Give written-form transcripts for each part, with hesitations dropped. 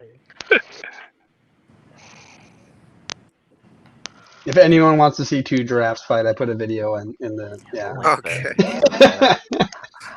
Exactly. If anyone wants to see two giraffes fight, I put a video in the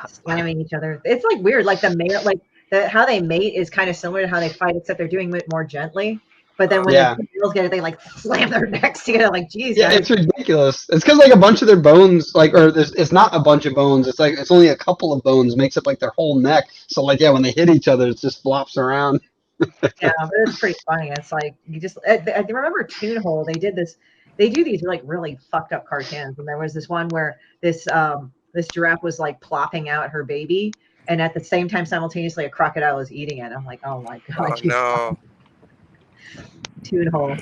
slamming each other. It's like weird. Like the male, like how they mate is kind of similar to how they fight, except they're doing it more gently. But then when the males get it, they like slam their necks together. Like, geez, yeah, it's ridiculous. It's because like a bunch of their bones, it's not a bunch of bones. It's like it's only a couple of bones makes up like their whole neck. So like when they hit each other, it just flops around. Yeah, but it's pretty funny. It's like you just. I remember Toonhole. They did this. They do these like really fucked up cartoons, and there was this one where this giraffe was like plopping out her baby, and at the same time, simultaneously, a crocodile was eating it. I'm like, oh my god! Oh no! Toonhole.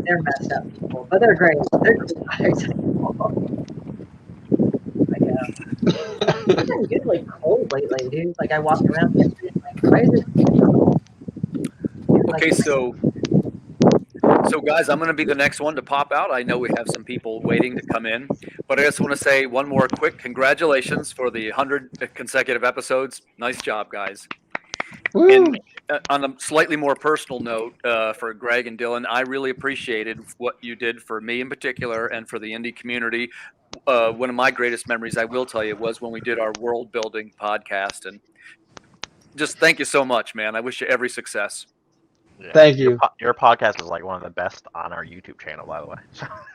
They're messed up people, but they're great. They're cool. It's been really cold lately, dude. Like I walked around yesterday, like, why is it? Okay, so guys, I'm going to be the next one to pop out. I know we have some people waiting to come in, but I just want to say one more quick congratulations for the 100 consecutive episodes. Nice job, guys. And on a slightly more personal note, for Greg and Dylan, I really appreciated what you did for me in particular and for the indie community. One of my greatest memories, I will tell you, was when we did our world building podcast. And just thank you so much, man. I wish you every success. Yeah. Thank you. Your podcast is like one of the best on our YouTube channel, by the way.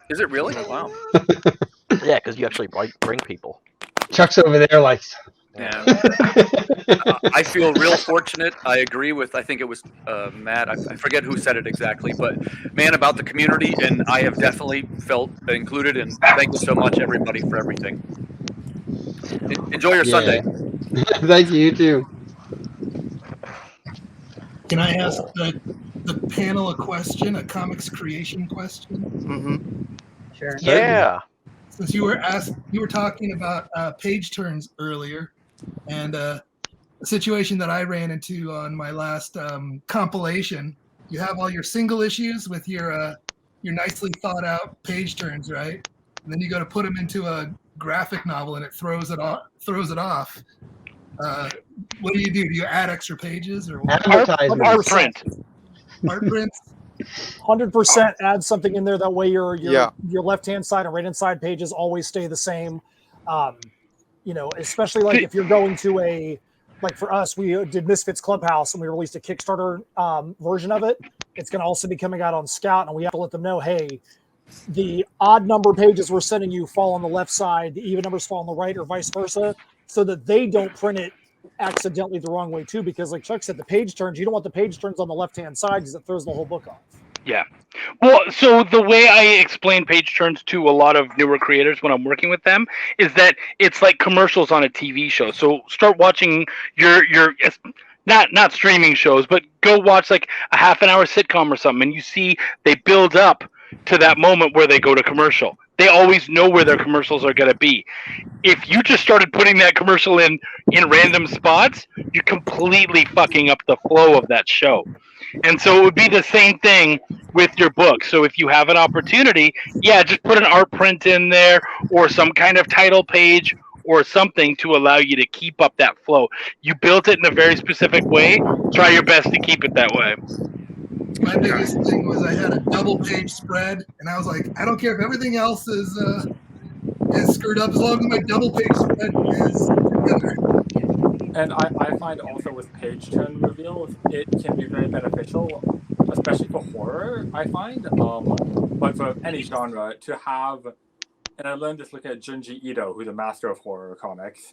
Is it really? Wow. Yeah, because you actually bring people. Chuck's over there like... Yeah. I feel real fortunate. I agree with, I think it was Matt. I forget who said it exactly, but man, about the community, and I have definitely felt included, and thank you so much, everybody, for everything. Enjoy your Sunday. Thank you, you too. Can I ask the panel a question, a comics creation question? Mm-hmm. Sure. Yeah. Since you were talking about page turns earlier, and a situation that I ran into on my last compilation. You have all your single issues with your nicely thought out page turns, right? And then you go to put them into a graphic novel, and it throws it off. What do? Do you add extra pages or what? Art print? Art prints. 100% add something in there. That way your left hand side and right hand side pages always stay the same. Especially like if you're going to like for us, we did Misfits Clubhouse and we released a Kickstarter version of it. It's going to also be coming out on Scout, and we have to let them know, hey, the odd number pages we're sending you fall on the left side, the even numbers fall on the right, or vice versa, so that they don't print it accidentally the wrong way too. Because like Chuck said, the page turns, you don't want the page turns on the left hand side because it throws the whole book off. Yeah. Well, so the way I explain page turns to a lot of newer creators when I'm working with them is that it's like commercials on a TV show. So start watching your not streaming shows, but go watch like a half an hour sitcom or something, and you see they build up to that moment where they go to commercial. They always know where their commercials are going to be. If you just started putting that commercial in random spots, you're completely fucking up the flow of that show. And so it would be the same thing with your book. So if you have an opportunity, just put an art print in there or some kind of title page or something to allow you to keep up that flow. You built it in a very specific way. Try your best to keep it that way. My biggest thing was I had a double page spread, and I was like, I don't care if everything else is screwed up as long as my double page spread is together. And I find also with page turn reveals, it can be very beneficial, especially for horror, I find. But for any genre, to have, and I learned this looking at Junji Ito, who's a master of horror comics,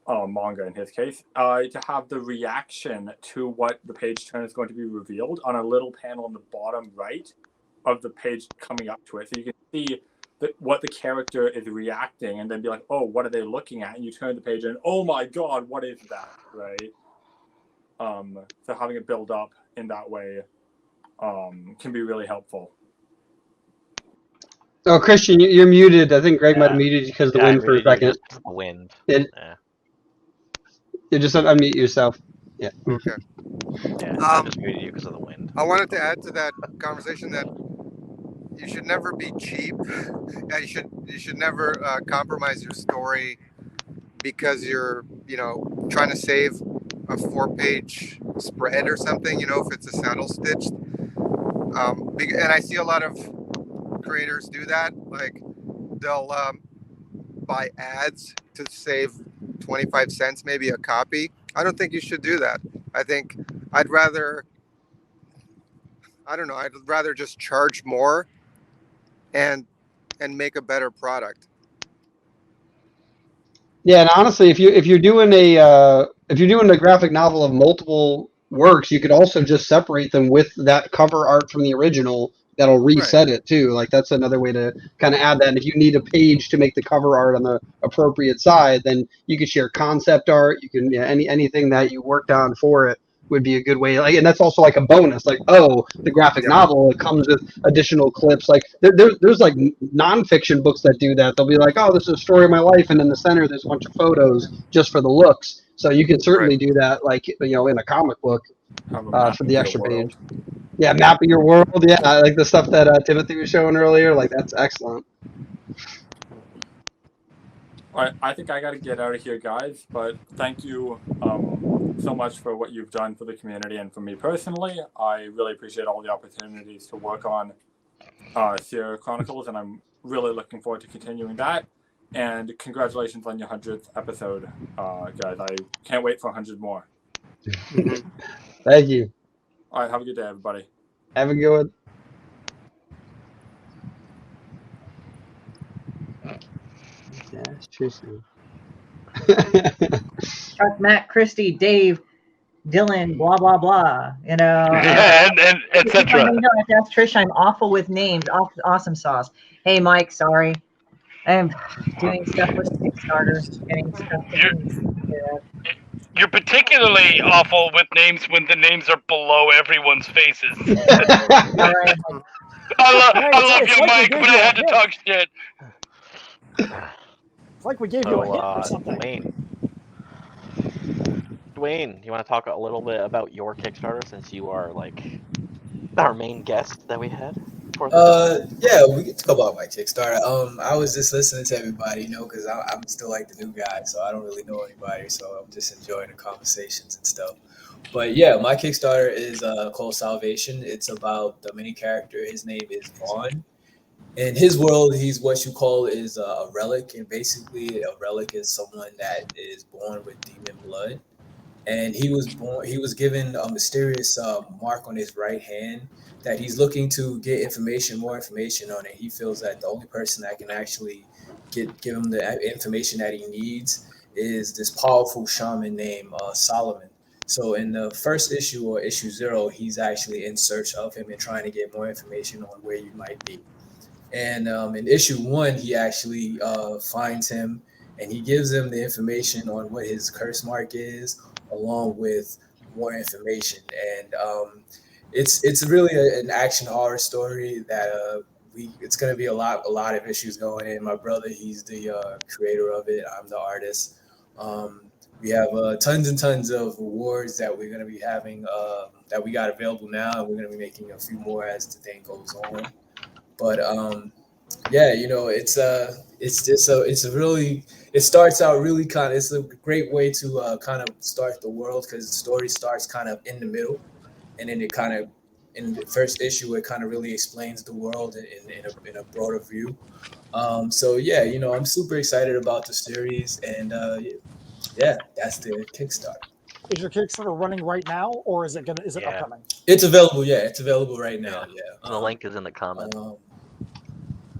manga in his case, to have the reaction to what the page turn is going to be revealed on a little panel on the bottom right of the page coming up to it. So you can see what the character is reacting, and then be like, oh, what are they looking at? And you turn the page and, oh my god, what is that, right? So having it build up in that way can be really helpful. Oh, Christian, you're muted. I think Greg might have muted you because of the wind for a second. Wind. You just unmute yourself. Yeah. Okay. Yeah, I just muted you because of the wind. I wanted to add to that conversation that you should never be cheap. You should never compromise your story because you're trying to save a 4-page spread or something, you know, if it's a saddle stitched. And I see a lot of creators do that. Like they'll buy ads to save 25 cents, maybe a copy. I don't think you should do that. I think I'd rather just charge more and make a better product. Yeah, and honestly, if you're doing a graphic novel of multiple works, you could also just separate them with that cover art from the original. That'll reset it too. Like that's another way to kind of add that. And if you need a page to make the cover art on the appropriate side, then you can share concept art. You can anything that you worked on for it would be a good way. Like, and that's also like a bonus. Like, oh, the graphic novel, it comes with additional clips. Like there's like nonfiction books that do that. They'll be like, oh, this is a story of my life, and in the center there's a bunch of photos just for the looks. So you can certainly do that, like, you know, in a comic book for the extra page. Yeah, map of your world. Yeah, like the stuff that Timothy was showing earlier. Like that's excellent. I think I got to get out of here, guys. But thank you so much for what you've done for the community and for me personally. I really appreciate all the opportunities to work on Seer Chronicles, and I'm really looking forward to continuing that. And congratulations on your 100th episode, guys. I can't wait for 100 more. Thank you. All right, have a good day, everybody. Have a good one. Yeah, it's true. Chuck, Matt, Christy, Dave, Dylan, blah blah blah. You know, and etc. That's Trish. I'm awful with names. Awesome sauce. Hey, Mike. Sorry, I'm doing stuff with Kickstarter, getting stuff. You're particularly awful with names when the names are below everyone's faces. Right. I love you, Mike, but I had to talk shit. It's like we gave you a hint or something. Dwayne, you want to talk a little bit about your Kickstarter since you are like our main guest that we had? Yeah, we get to talk about my Kickstarter. I was just listening to everybody, you know, because I'm still like the new guy, so I don't really know anybody, so I'm just enjoying the conversations and stuff. But yeah, my Kickstarter is called Salvation. It's about the main character. His name is Vaughn. In his world, he's what you call is a relic, and basically a relic is someone that is born with demon blood. And he was given a mysterious mark on his right hand that he's looking to get more information on it. He feels that the only person that can actually give him the information that he needs is this powerful shaman named Solomon. So in the first issue, or issue 0, he's actually in search of him and trying to get more information on where you might be. And in issue 1, he actually finds him, and he gives him the information on what his curse mark is, along with more information. And it's really an action horror story that it's going to be a lot of issues going in. My brother, he's the creator of it. I'm the artist. We have tons and tons of awards that we're going to be having that we got available now, and we're going to be making a few more as the thing goes on. But yeah, you know, it starts out really it's a great way to kind of start the world, because the story starts kind of in the middle, and then it kind of in the first issue it kind of really explains the world in a broader view. So yeah, you know, I'm super excited about the series, and yeah, that's the Kickstarter. Is your Kickstarter running right now, or is it upcoming? It's available. Yeah, it's available right now. Yeah. The link is in the comment.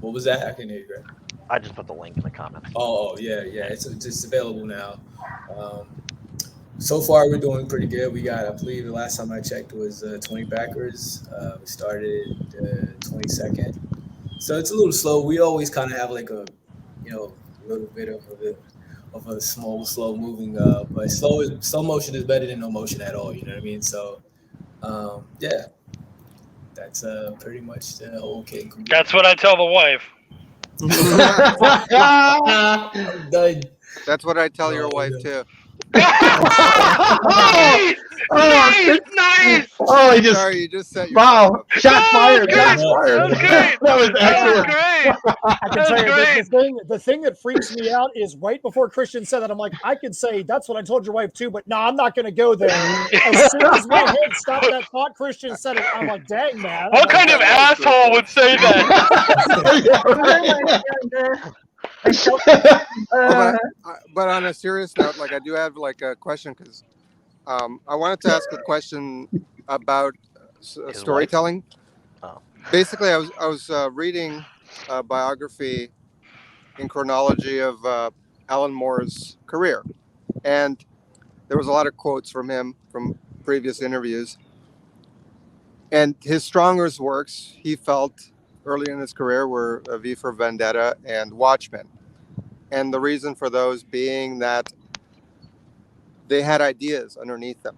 What was that? I can hear you, Greg. I just put the link in the comment. Oh yeah. It's available now. So far, we're doing pretty good. We got, I believe, the last time I checked was 20 backers. We started the 22nd, so it's a little slow. We always kind of have like a little bit of a slow moving. But slow motion is better than no motion at all. You know what I mean? So, yeah. That's pretty much the whole cake. That's what I tell the wife. I'm done. That's what I tell your wife too. Nice! Nice! Oh, he just Sorry, you just set your wow! Shots fired! That Shots was fired! great. That was excellent. That was I can That's tell you great. the thing that freaks me out is right before Christian said that, I'm like, I could say that's what I told your wife too, but no, I'm not going to go there. As soon as my head stopped that thought, Christian said it. I'm like, dang, man. What kind of asshole would say that? But on a serious note, like I do have like a question because I wanted to ask a question about storytelling. Oh. Basically, I was reading a biography in chronology of Alan Moore's career, and there was a lot of quotes from him from previous interviews. And his strongest works, he felt early in his career, were V for Vendetta and Watchmen. And the reason for those being that they had ideas underneath them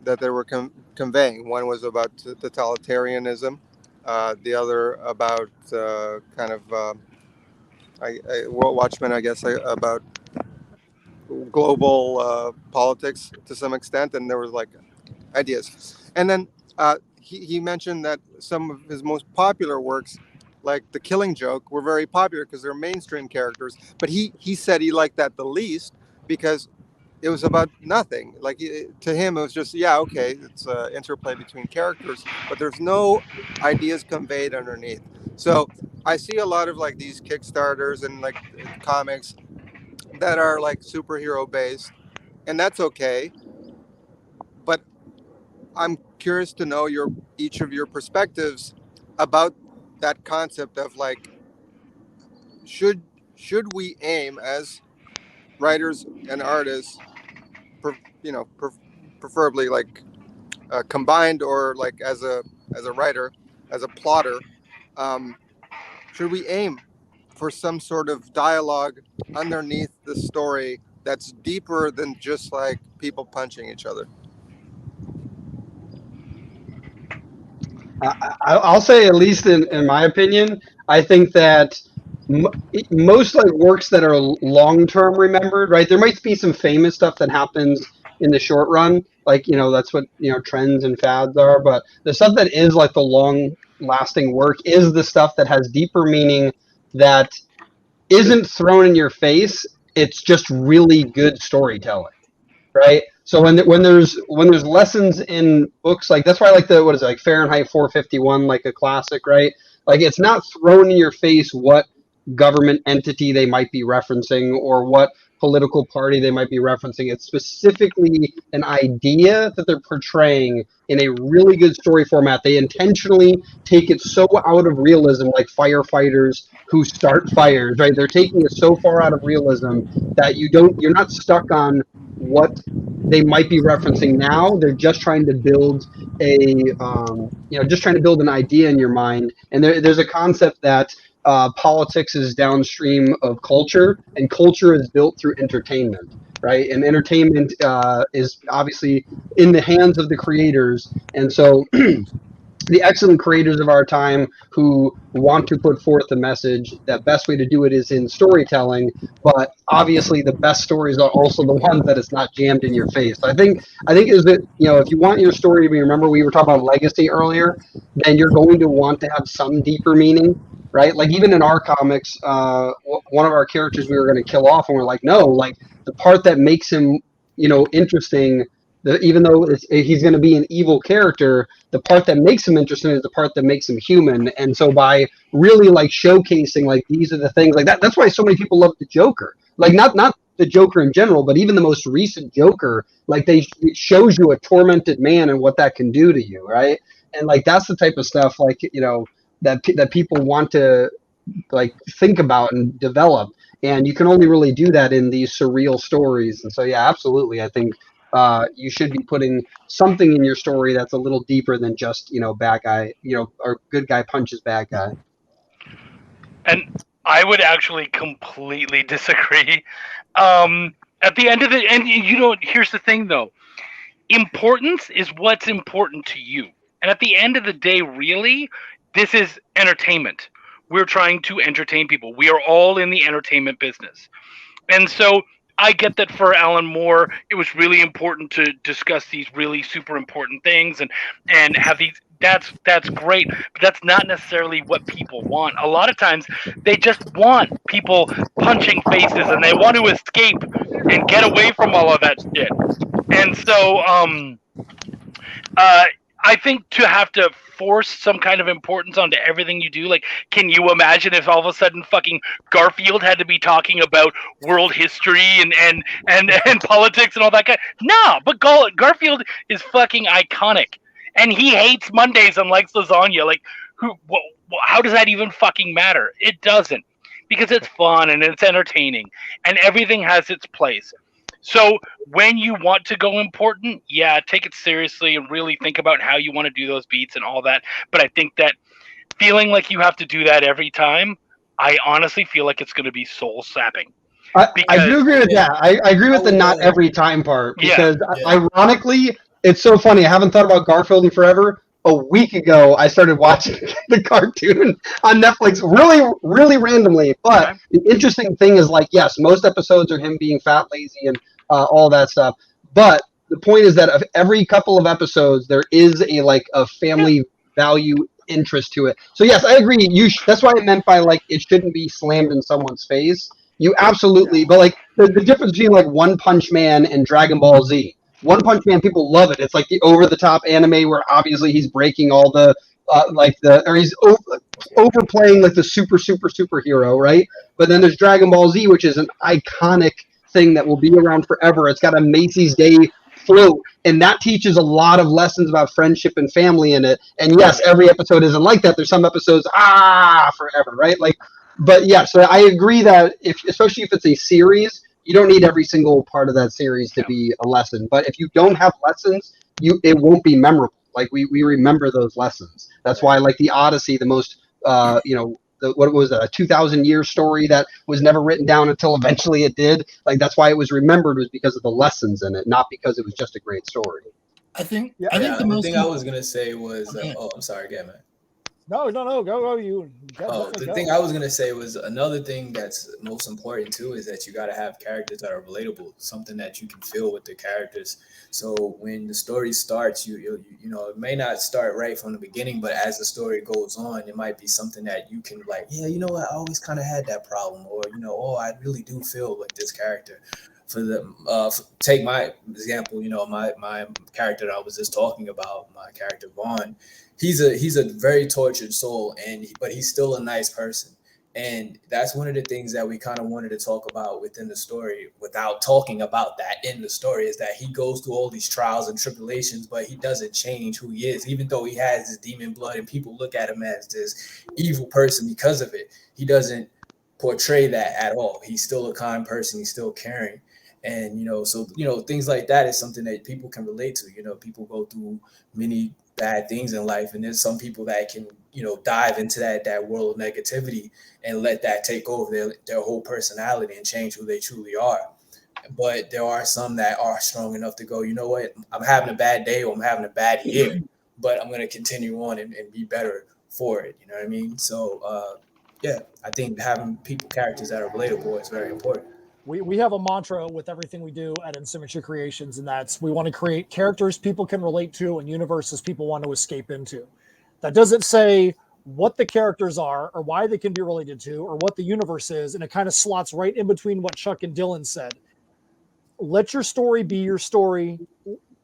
that they were conveying. One was about totalitarianism, the other about Watchmen, I guess, about global politics to some extent, and there was like ideas. And then he mentioned that some of his most popular works, like The Killing Joke, were very popular because they're mainstream characters. But he said he liked that the least because it was about nothing. Like to him, it was just, yeah, okay, it's an interplay between characters, but there's no ideas conveyed underneath. So I see a lot of like these Kickstarters and like comics that are like superhero based, and that's okay. But I'm curious to know each of your perspectives about that concept of like, should we aim as writers and artists, preferably like combined, or like as a writer, as a plotter, should we aim for some sort of dialogue underneath the story that's deeper than just like people punching each other? I'll say, at least in my opinion, I think that most like works that are long-term remembered, right? There might be some famous stuff that happens in the short run, like, that's what, trends and fads are, but the stuff that is like the long-lasting work is the stuff that has deeper meaning, that isn't thrown in your face. It's just really good storytelling, right? So when there's lessons in books, like that's why I like like Fahrenheit 451, like a classic, right? Like it's not thrown in your face what government entity they might be referencing or what political party they might be referencing. It's specifically an idea that they're portraying in a really good story format. They intentionally take it so out of realism, like firefighters who start fires, right? They're taking it so far out of realism that you're not stuck on what they might be referencing now. They're just trying to build an idea in your mind. And there's a concept that politics is downstream of culture, and culture is built through entertainment, right? And entertainment is obviously in the hands of the creators. And so the excellent creators of our time who want to put forth a message, the best way to do it is in storytelling, but obviously the best stories are also the ones that it's not jammed in your face. I think is that, if you want your story to be, remember we were talking about legacy earlier, then you're going to want to have some deeper meaning, right? Like even in our comics, one of our characters we were going to kill off, and we're like, no, like the part that makes him, interesting, even though he's going to be an evil character, the part that makes him interesting is the part that makes him human. And so by really like showcasing like these are the things like that, that's why so many people love the Joker. Like not the Joker in general, but even the most recent Joker, like it shows you a tormented man and what that can do to you, right? And like that's the type of stuff like that people want to like think about and develop. And you can only really do that in these surreal stories. And so yeah, absolutely, I think you should be putting something in your story that's a little deeper than just, bad guy, or good guy punches bad guy. And I would actually completely disagree. At the end of the, and here's the thing though, importance is what's important to you. And at the end of the day, really, this is entertainment. We're trying to entertain people. We are all in the entertainment business. And so I get that for Alan Moore, it was really important to discuss these really super important things and have these. That's great, but that's not necessarily what people want. A lot of times, they just want people punching faces and they want to escape and get away from all of that shit. And so, I think to have to force some kind of importance onto everything you do, like, can you imagine if all of a sudden fucking Garfield had to be talking about world history and politics and all that kind? No, but Garfield is fucking iconic, and he hates Mondays and likes lasagna. Like, how does that even fucking matter? It doesn't, because it's fun and it's entertaining, and everything has its place. So when you want to go important, yeah, take it seriously and really think about how you want to do those beats and all that. But I think that feeling like you have to do that every time, I honestly feel like it's going to be soul sapping. I do agree with that. I agree with the not every time part, because ironically, it's so funny. I haven't thought about Garfield in forever. A week ago, I started watching the cartoon on Netflix, really, really randomly. But the interesting thing is, like, yes, most episodes are him being fat, lazy, and all that stuff. But the point is that of every couple of episodes, there is a family value interest to it. So yes, I agree. That's why I meant by it shouldn't be slammed in someone's face. You absolutely, but the difference between One Punch Man and Dragon Ball Z. One Punch Man, people love it. It's like the over-the-top anime where obviously he's breaking all the he's overplaying the superhero, right? But then there's Dragon Ball Z, which is an iconic thing that will be around forever. It's got a Macy's Day float, and that teaches a lot of lessons about friendship and family in it. And yes, every episode isn't like that. There's some episodes forever, right? But yeah, so I agree that especially if it's a series, you don't need every single part of that series to be a lesson. But if you don't have lessons, it won't be memorable. We remember those lessons. That's why the Odyssey, the most what was it, a 2,000-year story that was never written down until eventually it did. That's why it was remembered, was because of the lessons in it, not because it was just a great story. I think the thing I was gonna say was I'm sorry, again, man. No, go you. The thing I was gonna say was another thing that's most important too is that you gotta have characters that are relatable, something that you can feel with the characters. So when the story starts, you it may not start right from the beginning, but as the story goes on, it might be something that you can I always kind of had that problem, or I really do feel like this character. Take my example, my character that I was just talking about, my character Vaughn. He's a very tortured soul, but he's still a nice person, and that's one of the things that we kind of wanted to talk about within the story, without talking about that in the story, is that he goes through all these trials and tribulations, but he doesn't change who he is, even though he has this demon blood and people look at him as this evil person because of it. He doesn't portray that at all. He's still a kind person. He's still caring. And, things like that is something that people can relate to. People go through many bad things in life, and there's some people that can, dive into that world of negativity and let that take over their whole personality and change who they truly are. But there are some that are strong enough to go, you know what, I'm having a bad day or I'm having a bad year, but I'm going to continue on and be better for it. You know what I mean? So, I think having characters that are relatable is very important. We have a mantra with everything we do at Insymmetry Creations, and that's we want to create characters people can relate to and universes people want to escape into. That doesn't say what the characters are or why they can be related to or what the universe is, and it kind of slots right in between what Chuck and Dylan said. Let your story be your story.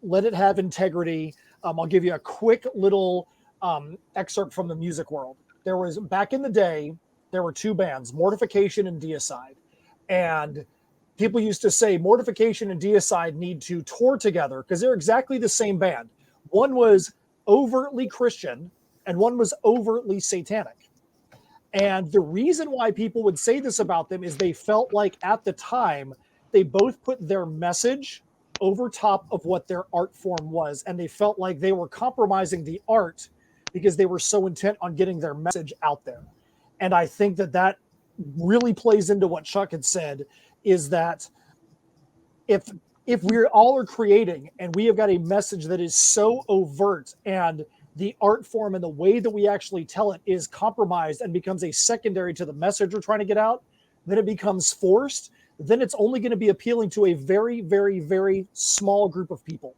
Let it have integrity. I'll give you a quick little excerpt from the music world. There was, back in the day, there were two bands, Mortification and Deicide. And people used to say Mortification and Deicide need to tour together because they're exactly the same band. One was overtly Christian and one was overtly satanic. And the reason why people would say this about them is they felt like at the time they both put their message over top of what their art form was. And they felt like they were compromising the art because they were so intent on getting their message out there. And I think that really plays into what Chuck had said, is that if we all are creating and we have got a message that is so overt and the art form and the way that we actually tell it is compromised and becomes a secondary to the message we're trying to get out, then it becomes forced. then it's only going to be appealing to a very, very, very small group of people.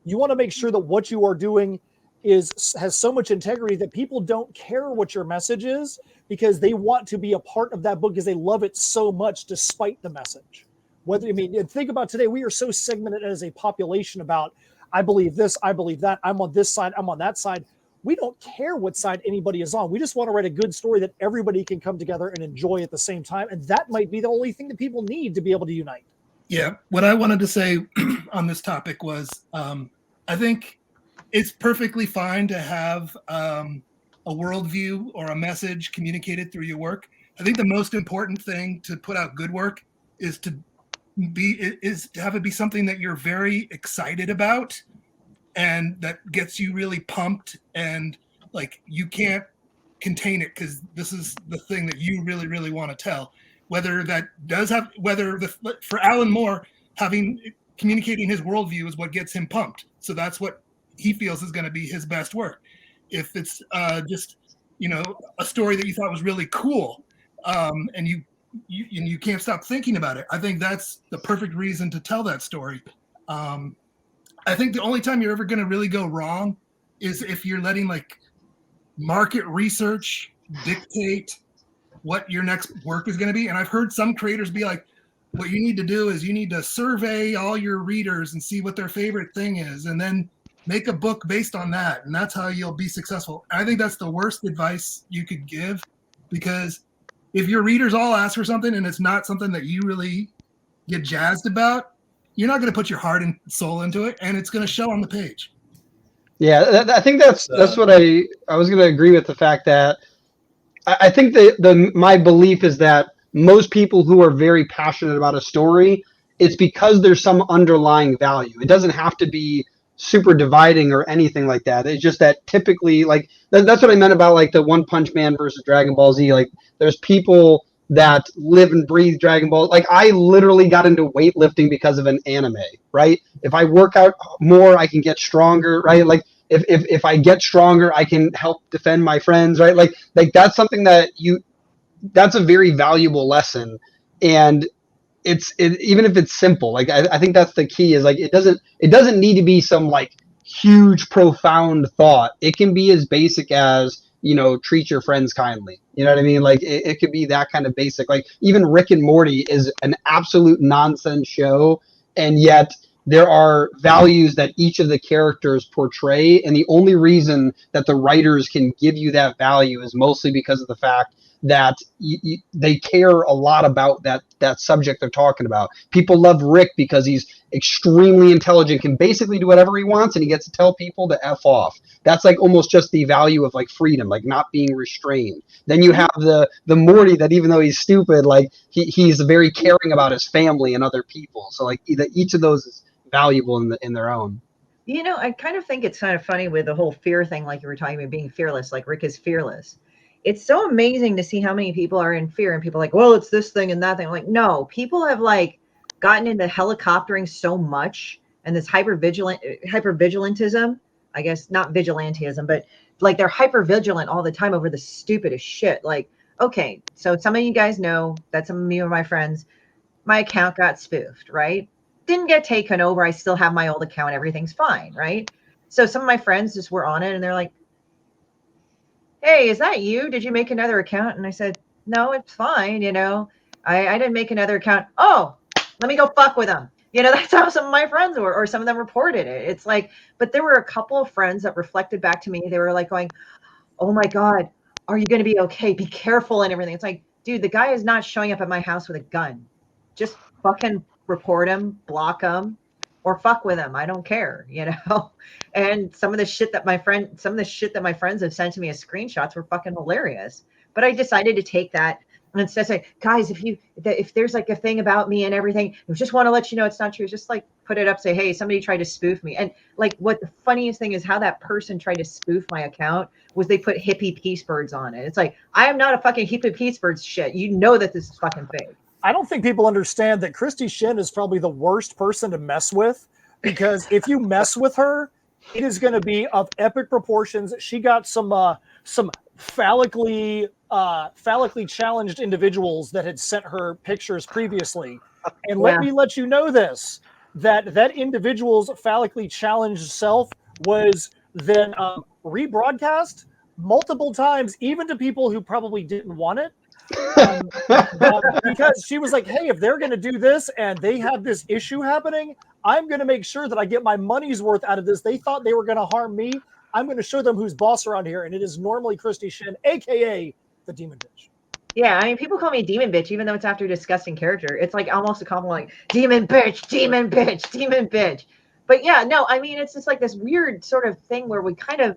You want to make sure that what you are doing has so much integrity that people don't care what your message is, because they want to be a part of that book because they love it so much despite the message. Think about today, we are so segmented as a population about, I believe this, I believe that, I'm on this side, I'm on that side. We don't care what side anybody is on. We just want to write a good story that everybody can come together and enjoy at the same time. And that might be the only thing that people need to be able to unite. Yeah. What I wanted to say on this topic was, I think it's perfectly fine to have a worldview or a message communicated through your work. I think the most important thing to put out good work is to have it be something that you're very excited about and that gets you really pumped, and like you can't contain it because this is the thing that you really, really want to tell. For Alan Moore, communicating his worldview is what gets him pumped. So that's what he feels is going to be his best work. If it's just a story that you thought was really cool, and you can't stop thinking about it, I think that's the perfect reason to tell that story. I think the only time you're ever going to really go wrong is if you're letting like market research dictate what your next work is going to be. And I've heard some creators be like, what you need to do is you need to survey all your readers and see what their favorite thing is, and then make a book based on that. And that's how you'll be successful. And I think that's the worst advice you could give, because if your readers all ask for something and it's not something that you really get jazzed about, you're not going to put your heart and soul into it, and it's going to show on the page. Yeah, I think that's what I was going to agree with, the fact that I think my belief is that most people who are very passionate about a story, it's because there's some underlying value. It doesn't have to be super dividing or anything like that. It's just that typically, like, that's what I meant about like the One Punch Man versus Dragon Ball Z. Like, there's people that live and breathe Dragon Ball. Like, I literally got into weightlifting because of an anime, right? If I work out more, I can get stronger, right? Like, if I get stronger, I can help defend my friends, right? Like that's something that's a very valuable lesson. And even if it's simple, like I think that's the key, is like it doesn't need to be some like huge profound thought. It can be as basic as, treat your friends kindly. You know what I mean? Like it could be that kind of basic. Like even Rick and Morty is an absolute nonsense show, and yet there are values that each of the characters portray, and the only reason that the writers can give you that value is mostly because of the fact that they care a lot about that subject they're talking about. People love Rick because he's extremely intelligent, can basically do whatever he wants, and he gets to tell people to F off. That's like almost just the value of like freedom, like not being restrained. Then you have the Morty that, even though he's stupid, like he's very caring about his family and other people. So like each of those is valuable in their own. I kind of think it's kind of funny with the whole fear thing, like you were talking about being fearless, like Rick is fearless. It's so amazing to see how many people are in fear, and people are like, well, it's this thing and that thing. I'm like, no, people have like gotten into helicoptering so much, and this hypervigilantism, I guess, not vigilantism, but like they're hyper vigilant all the time over the stupidest shit. Like, okay, so some of you guys know that some of me or my friends, my account got spoofed, right? Didn't get taken over. I still have my old account. Everything's fine, right? So some of my friends just were on it, and they're like, hey, is that you? Did you make another account? And I said, no, it's fine. I didn't make another account. Oh, let me go fuck with them. That's how some of my friends were, or some of them reported it. It's like, but there were a couple of friends that reflected back to me. They were like going, oh my God, are you going to be okay? Be careful and everything. It's like, dude, the guy is not showing up at my house with a gun. Just fucking report him, block him, or fuck with him. I don't care, And some of the shit that my friends have sent to me as screenshots were fucking hilarious. But I decided to take that and instead say, guys, if there's like a thing about me and everything, I just want to let you know it's not true. Just like put it up, say, hey, somebody tried to spoof me. And like, what the funniest thing is, how that person tried to spoof my account was they put hippie peace birds on it. It's like, I am not a fucking hippie peace birds shit. You know that this is fucking fake. I don't think people understand that Christy Shin is probably the worst person to mess with, because if you mess with her, it is going to be of epic proportions. She got some phallically phallically challenged individuals that had sent her pictures previously. And let me let you know this, that individual's phallically challenged self was then rebroadcast multiple times, even to people who probably didn't want it. Because she was like, hey, if they're going to do this and they have this issue happening, I'm going to make sure that I get my money's worth out of this. They thought they were going to harm me. I'm going to show them who's boss around here. And it is normally Christy Shin, a.k.a. the Demon Bitch. Yeah, I mean, people call me Demon Bitch, even though it's after a disgusting character. It's like almost a compliment, like, Demon Bitch, Demon Bitch, Demon Bitch. But yeah, no, I mean, it's just like this weird sort of thing where we kind of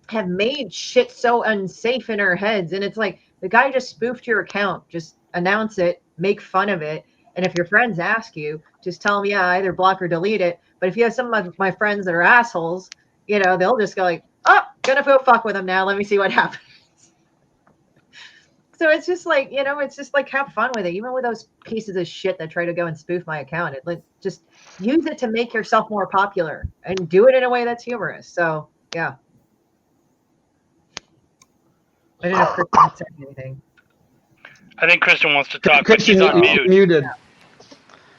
have made shit so unsafe in our heads. And it's like, the guy just spoofed your account. Just announce it, make fun of it. And if your friends ask you, just tell them, yeah, either block or delete it. But if you have some of my friends that are assholes, you know, they'll just go like, oh, gonna go fuck with them now. Let me see what happens. So it's just like, you know, it's just like, have fun with it. Even with those pieces of shit that try to go and spoof my account, it like just use it to make yourself more popular and do it in a way that's humorous. So yeah. I don't know if Kristen said anything. I think Kristen wants to talk, but Christian, he's on you're mute. muted.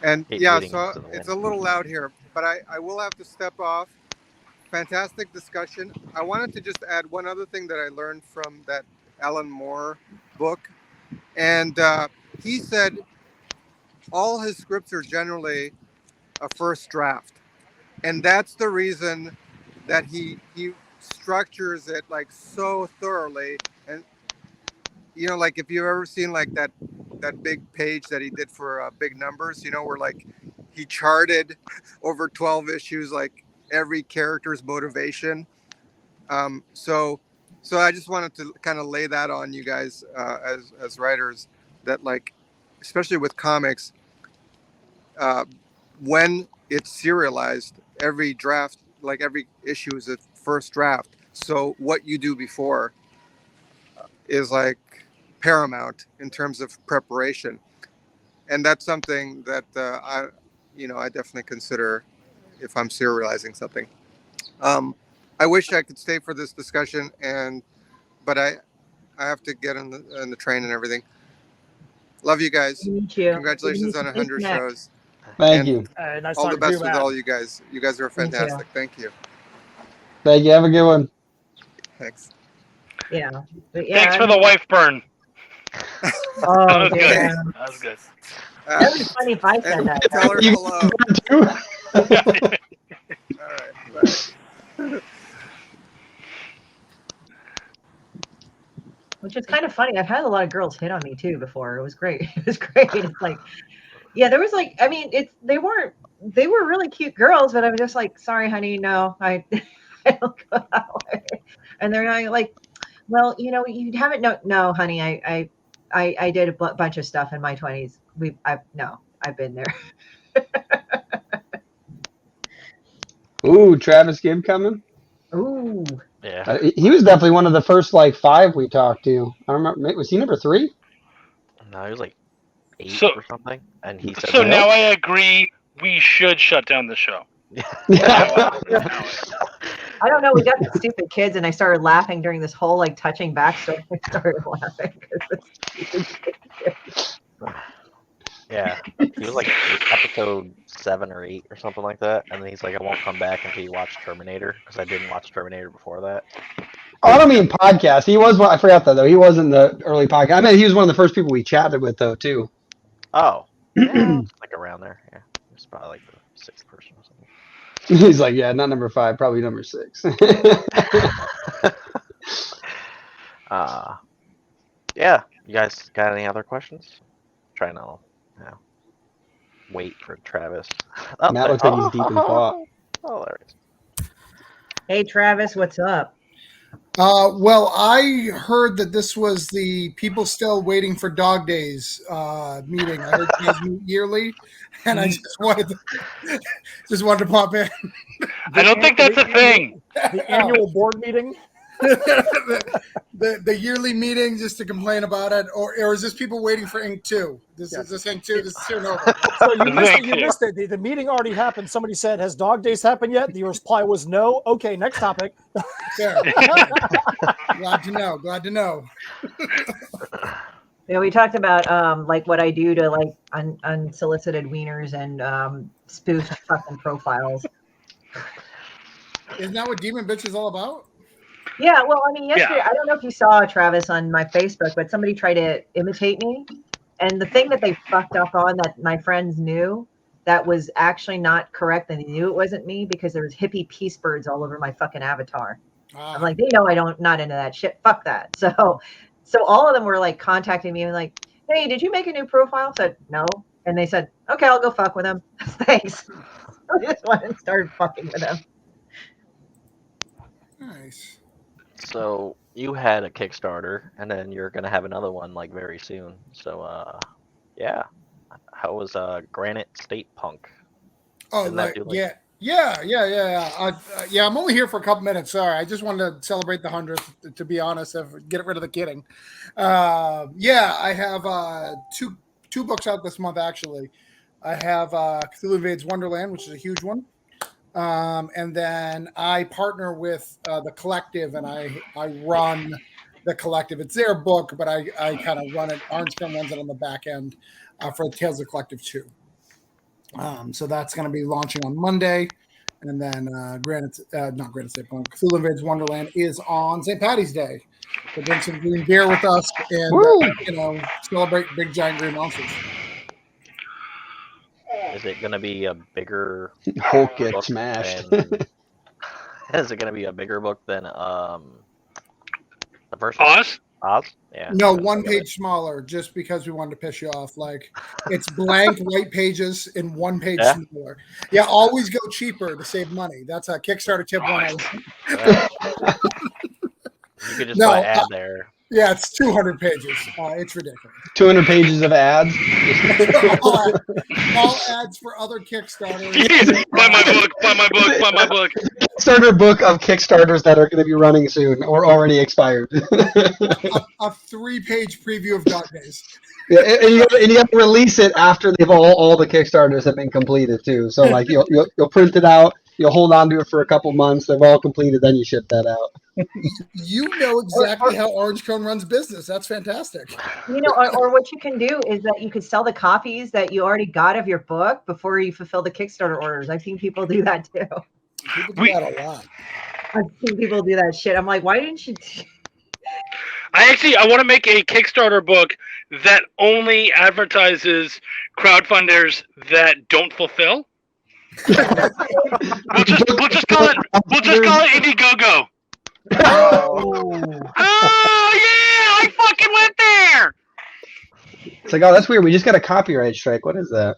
And Hate yeah, reading so to the it's a little loud here, but I will have to step off. Fantastic discussion. I wanted to just add one other thing that I learned from that Alan Moore book. And he said all his scripts are generally a first draft. And that's the reason that he structures it like so thoroughly. And you know, like if you've ever seen like that big page that he did for Big Numbers, you know, where like he charted over 12 issues like every character's motivation. So I just wanted to kind of lay that on you guys as writers, that like, especially with comics, when it's serialized, every draft, like every issue is a first draft. So what you do before is like paramount in terms of preparation. And that's something that I definitely consider if I'm serializing something. I wish I could stay for this discussion, but I have to get on the train and everything. Love you guys. Thank you. Congratulations on 100 shows. Thank you. Nice All the talking to you, best with Matt. all you guys. You guys are Thank you. fantastic. Thank you. Thank you. Have a good one. Thanks. Yeah. But yeah, Thanks for the wife burn. Oh, That was good. damn. That was good. That would be funny if I said And that. tell her You- hello. All right. Bye. Which is kind of funny. I've had a lot of girls hit on me too before. It was great. It was great. It's like, yeah, there was like, I mean, they were really cute girls, but I was just like, sorry, honey, no, I don't go that way. And they're like, well, you know, you haven't, no, honey, I did a bunch of stuff in my 20s. I've been there. Ooh, Travis Gibb coming. Ooh. Yeah. He was definitely one of the first like 5 we talked to. I don't remember. Was he number 3? No, he was like 8 So- or something, and he said, So no. now I agree we should shut down the show. I don't know. We got the stupid kids, and I started laughing during this whole like touching back story. I started laughing because Yeah, he was like episode 7 or 8 or something like that, and then he's like, I won't come back until you watch Terminator, because I didn't watch Terminator before that. Oh, I don't mean podcast. He was one. I forgot that though. He was in the early podcast. I mean, he was one of the first people we chatted with though too. Oh, yeah, like around there. Yeah, it's probably like the 6th person or something. He's like, yeah, not number 5, probably number 6. Yeah, you guys got any other questions? Trying to, wait for Travis. Oh, Matt looks like he's deep in thought. Oh, there it is. hey, Travis, what's up? Well, I heard that this was the People Still Waiting for Dog Days meeting. I heard they meet yearly, and I just wanted to pop in. I don't think that's a thing. The annual board meeting. the yearly meeting just to complain about it, or is this people waiting for Ink 2? Is this Ink 2? This is SeerNova. So you missed it. The meeting already happened. Somebody said, "Has Dog Days happened yet?" The reply was no. Okay, next topic. Yeah. Glad to know. Yeah, we talked about like what I do to like unsolicited wieners and spoof fucking profiles. Isn't that what Demon Bitch is all about? Yeah, well, I mean, yesterday, I don't know if you saw, Travis, on my Facebook, but somebody tried to imitate me. And the thing that they fucked up on that my friends knew that was actually not correct, and they knew it wasn't me because there was hippie peace birds all over my fucking avatar. I'm like, they know not into that shit. Fuck that. So all of them were like contacting me and like, hey, did you make a new profile? I said, no. And they said, okay, I'll go fuck with them. Thanks. I just went and started fucking with them. Nice. So you had a Kickstarter, and then you're gonna have another one like very soon. So yeah, how was Granite State Punk? Oh, yeah. I'm only here for a couple minutes. Sorry, I just wanted to celebrate the 100th. To be honest, get rid of the kidding. I have two books out this month actually. I have Cthulhu Invades Wonderland, which is a huge one. And then I partner with the Collective, and I run the Collective. It's their book, but I kind of run it. Orange Gun runs it on the back end for Tales of the Collective 2. So that's going to be launching on Monday. And then not Granite State Punk, Cthulhu Invades Wonderland is on St. Patty's Day. So drink some green beer with us and, celebrate big giant green monsters. Is it going to be a bigger Hulk gets smashed? Is it going to be a bigger book than the first Oz? Oz? Yeah. No, one page smaller, just because we wanted to piss you off. Like, it's blank white pages in one page smaller. Yeah, always go cheaper to save money. That's a Kickstarter tip one. You could just put an ad there. Yeah, it's 200 pages. It's ridiculous. 200 pages of ads. all ads for other Kickstarters. Buy my book. Kickstarter book of Kickstarters that are going to be running soon or already expired. a 3-page preview of Dog Days. Yeah, and you have to release it after they've all the Kickstarters have been completed too. So like you'll print it out, you'll hold on to it for a couple months. They've all completed, then you ship that out. You know exactly how Orange Cone runs business. That's fantastic. Or what you can do is that you could sell the copies that you already got of your book before you fulfill the Kickstarter orders. I've seen people do that too. People do that a lot. I've seen people do that shit. I'm like, why didn't you? I want to make a Kickstarter book that only advertises crowdfunders that don't fulfill. we'll just call it Indiegogo. Oh yeah, I fucking went there. It's like, oh, that's weird. We just got a copyright strike. What is that?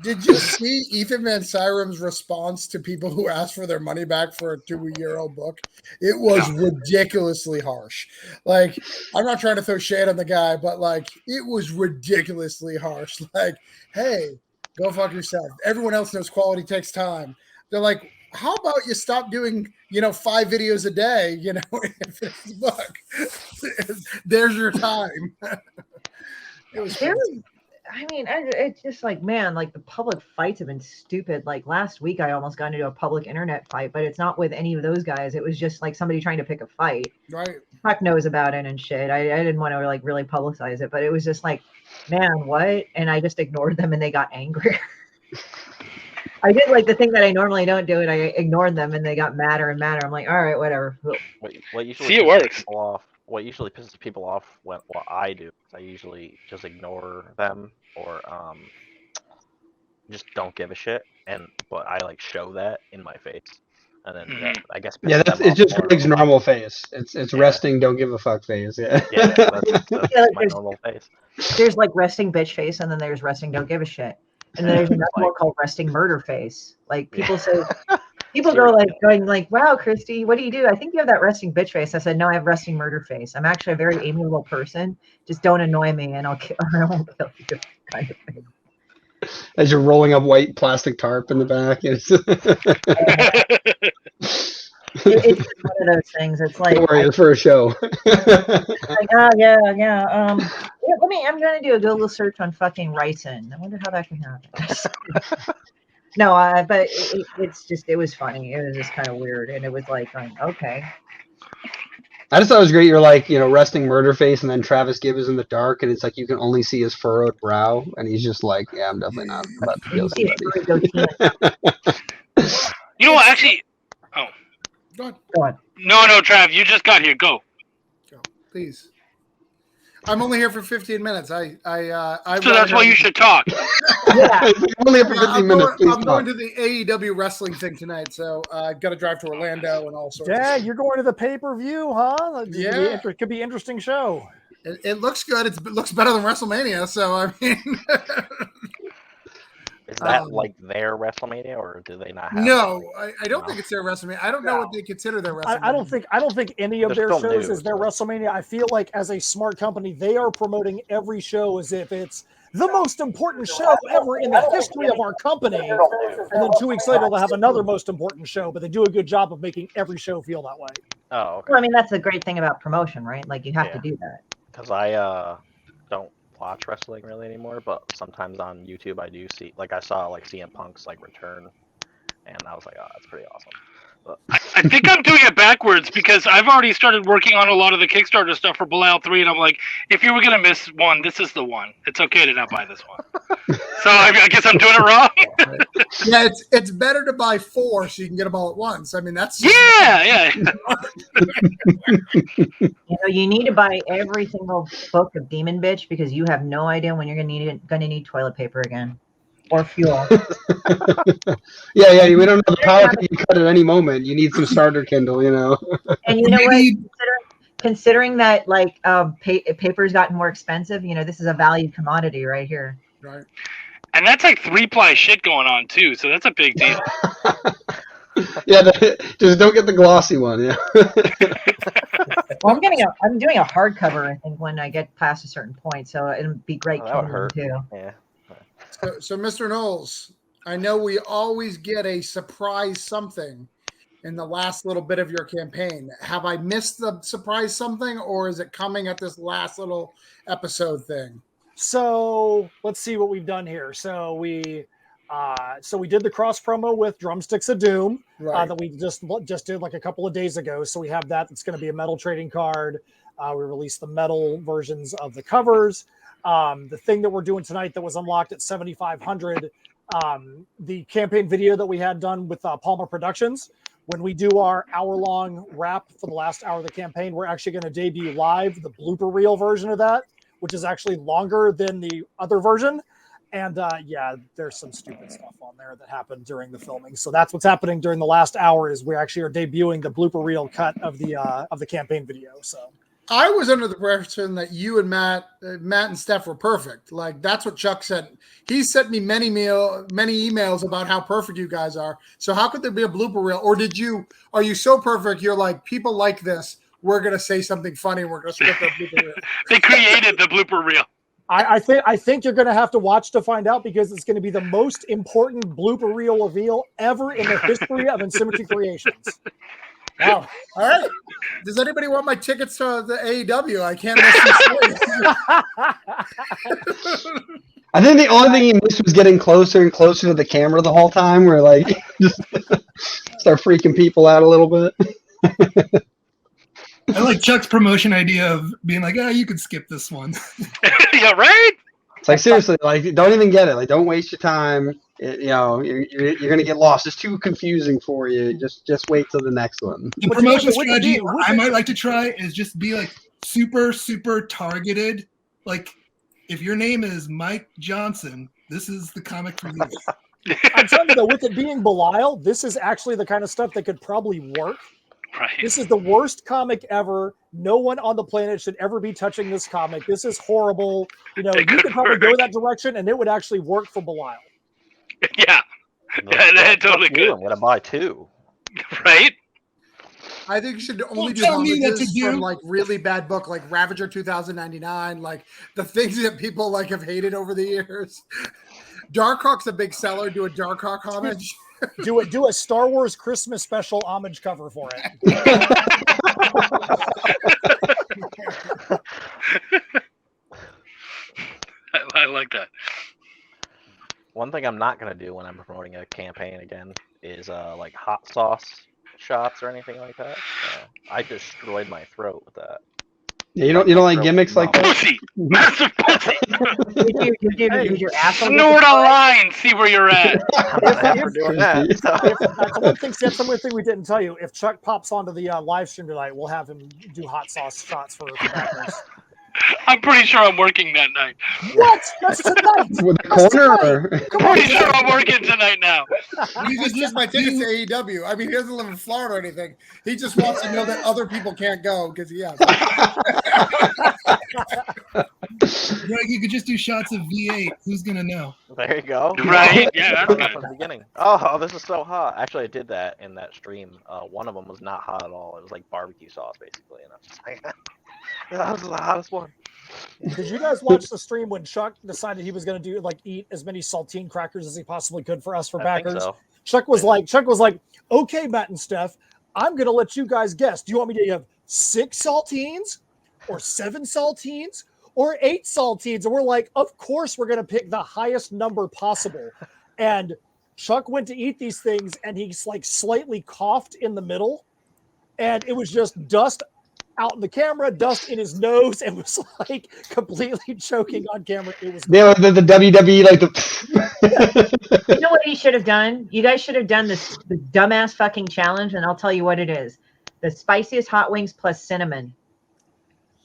Did you see Ethan Van Syrem's response to people who asked for their money back for a 2-year-old book? It was ridiculously harsh. Like, I'm not trying to throw shade on the guy, but like, it was ridiculously harsh. Like, hey, go fuck yourself. Everyone else knows quality takes time. They're like, how about you stop doing, 5 videos a day, if it's a book. There's your time. It was crazy. It's just like, man, like the public fights have been stupid. Like last week, I almost got into a public internet fight, but it's not with any of those guys. It was just like somebody trying to pick a fight. Right. Huck knows about it and shit. I didn't want to like really publicize it, but it was just like, man, what? And I just ignored them and they got angry. I did like the thing that I normally don't do, and I ignored them and they got madder and madder. I'm like, all right, whatever. What usually See, it works. What usually pisses people off what I do is I usually just ignore them or just don't give a shit, but I like show that in my face, and then I guess it's just Greg's normal face. It's resting, don't give a fuck face. That's my normal face. There's like resting bitch face, and then there's resting don't give a shit, and then there's another one called resting murder face. Like people say. People go going like, wow, Christy, what do you do? I think you have that resting bitch face. I said, no, I have resting murder face. I'm actually a very amiable person. Just don't annoy me and I won't kill you. Kind of thing. As you're rolling up white plastic tarp in the back. It's one of those things. It's like, Don't worry, it's for a show. like, oh yeah. Yeah, I'm gonna do a Google search on fucking ricin. I wonder how that can happen. No, but it was funny. It was just kind of weird, and it was like, okay. I just thought it was great. You're like, resting murder face, and then Travis Gibb is in the dark, and it's like you can only see his furrowed brow, and he's just like, yeah, I'm definitely not about to kill somebody. You know what? Actually, Go on. No, Trav, you just got here. Go, please. I'm only here for 15 minutes. I so that's why you should talk. Yeah. Only here for 15 minutes. I'm going to the AEW wrestling thing tonight, so I've got to drive to Orlando and all sorts. Yeah, you're going to the pay-per-view, huh? Yeah. It could be an interesting show. It looks good. It looks better than WrestleMania, so I mean. Is that like their WrestleMania, or do they not have? No, I don't think it's their WrestleMania. I don't know what they consider their WrestleMania. I don't think any of They're their still shows new, is their so. WrestleMania. I feel like as a smart company, they are promoting every show as if it's the most important show ever in the history of our company. And then 2 weeks later, they'll have another most important show, but they do a good job of making every show feel that way. Oh, okay. Well, I mean, that's the great thing about promotion, right? Like, you have to do that. Because I don't watch wrestling really anymore, but sometimes on YouTube I do see, like I saw like CM Punk's like return, and I was like, oh, that's pretty awesome. But I think I'm doing it backwards because I've already started working on a lot of the Kickstarter stuff for Belial 3, and I'm like, if you were going to miss one, this is the one. It's okay to not buy this one. So I guess I'm doing it wrong. Yeah, it's better to buy 4 so you can get them all at once. I mean, that's yeah. You need to buy every single book of Demon Bitch because you have no idea when you're gonna need toilet paper again or fuel. Yeah, we don't have the power to cut at any moment. You need some starter Kindle, And you know what? Considering that like paper's gotten more expensive, this is a valued commodity right here. Right. And that's like 3-ply shit going on too, so that's a big deal. Yeah, just don't get the glossy one. Yeah. Well, I'm doing a hardcover. I think when I get past a certain point, so it'll be great Kindle too. Yeah. So, Mr. Knowles, I know we always get a surprise something in the last little bit of your campaign. Have I missed the surprise something, or is it coming at this last little episode thing? So let's see what we've done here. So we did the cross promo with Drumsticks of Doom that we just did like a couple of days ago. So we have that. It's going to be a metal trading card. We released the metal versions of the covers. The thing that we're doing tonight that was unlocked at 7,500. The campaign video that we had done with Palmer Productions. When we do our hour-long wrap for the last hour of the campaign, we're actually going to debut live the blooper reel version of that, which is actually longer than the other version. And there's some stupid stuff on there that happened during the filming. So that's what's happening during the last hour is we actually are debuting the blooper reel cut of the campaign video. So I was under the impression that you and Matt and Steph were perfect. Like that's what Chuck said. He sent me many emails about how perfect you guys are. So how could there be a blooper reel? Or are you so perfect? You're like, people like this. We're going to say something funny. We're going to script our blooper reel. They created the blooper reel. I think you're going to have to watch to find out because it's going to be the most important blooper reel reveal ever in the history of Insymmetry Creations. Wow. All right. Does anybody want my tickets to the AEW? I can't miss this. I think the only thing he missed was getting closer and closer to the camera the whole time. We're like, just start freaking people out a little bit. I like Chuck's promotion idea of being like, you could skip this one. Yeah, right? It's like, seriously, like, don't even get it. Like, don't waste your time. You're going to get lost. It's too confusing for you. Just wait till the next one. The promotion strategy I might like to try is just be like super, super targeted. Like, if your name is Mike Johnson, this is the comic for you. I'm telling you, though, with it being Belial, this is actually the kind of stuff that could probably work. Right. This is the worst comic ever. No one on the planet should ever be touching this comic. This is horrible. You could probably go that direction, and it would actually work for Belial. Yeah. That totally could. I'm gonna buy 2. Right? I think you should only do homages from like really bad book, like Ravager 2099, like the things that people like have hated over the years. Darkhawk's a big seller. Do a Darkhawk homage. Do a Star Wars Christmas special homage cover for it. I like that. One thing I'm not gonna do when I'm promoting a campaign again is like hot sauce shots or anything like that. I destroyed my throat with that. Yeah, you don't like gimmicks like that? Pussy, massive pussy. Did your asshole get Snort a destroyed? line. See where you're at. I'm not ever doing that. That's one thing. That's one thing we didn't tell you. If Chuck pops onto the live stream tonight, we'll have him do hot sauce shots for backers. I'm pretty sure I'm working that night. What? That's tonight. With the corner? Or? Pretty sure I'm working tonight now. You just used my tickets to AEW. I mean, he doesn't live in Florida or anything. He just wants to know that other people can't go because he has. Greg, you could just do shots of V8. Who's gonna know? There you go. Right? Yeah, that's From good. the beginning. Oh, this is so hot. Actually, I did that in that stream. One of them was not hot at all. It was like barbecue sauce, basically. And I was just like, that was the hottest one. Did you guys watch the stream when Chuck decided he was going to do eat as many saltine crackers as he possibly could for us for I think backers? so. Chuck was like, okay, Matt and Steph, I'm going to let you guys guess. Do you want me to have 6 saltines or 7 saltines or 8 saltines? And we're like, of course we're going to pick the highest number possible. And Chuck went to eat these things and he's like slightly coughed in the middle. And it was just dust out in the camera, dust in his nose, and was like completely choking on camera. It was Yeah, the WWE like the. You know what he should have done? You guys should have done the dumbass fucking challenge, and I'll tell you what it is: the spiciest hot wings plus cinnamon.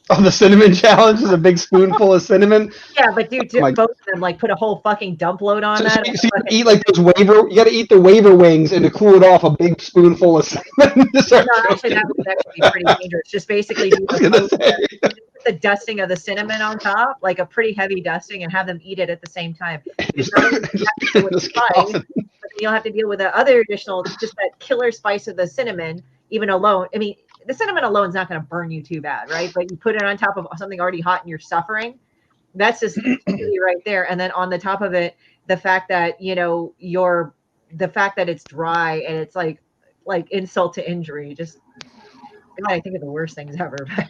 Oh, the cinnamon challenge is a big spoonful of cinnamon. Yeah, but dude, both of them like put a whole fucking dump load on that. So you eat like those waiver. You got to eat the waiver wings, and to cool it off, a big spoonful of cinnamon. No, actually, that would actually be pretty dangerous. Just basically do the dusting of the cinnamon on top, like a pretty heavy dusting, and have them eat it at the same time. You'll have to deal with the other additional, just that killer spice of the cinnamon, even alone. I mean, the cinnamon alone is not going to burn you too bad, right? But you put it on top of something already hot and you're suffering. That's just really right there. And then on the top of it, the fact that the fact that it's dry and it's like insult to injury. Just I think of the worst things ever. But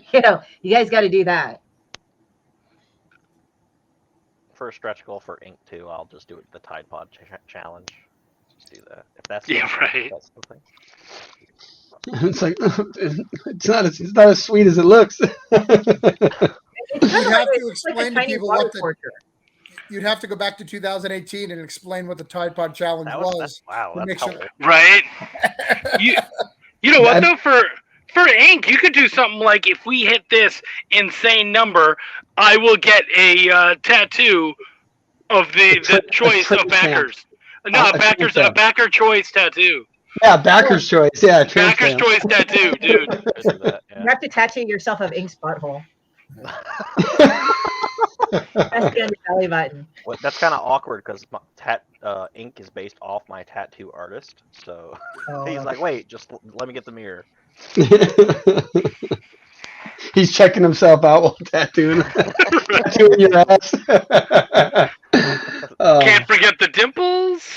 you guys got to do that. For a stretch goal for Ink 2, I'll just do it the Tide Pod challenge. Just do that. If that's right. That's something. It's like it's not as sweet as it looks. You'd have to explain to people what you'd have to go back to 2018 and explain what the Tide Pod challenge was. Wow, that's helpful. Right. You know what though? For Ink, you could do something like, if we hit this insane number, I will get a tattoo of the choice of backers. No, a backer choice tattoo. Yeah, backer's choice. Yeah, backer's choice tattoo, dude. You have to tattoo yourself of Ink's butthole. That's the end belly button. Well, that's kind of awkward because Ink is based off my tattoo artist. So he's like, wait, just let me get the mirror. He's checking himself out while tattooing your ass. Can't forget the dimples.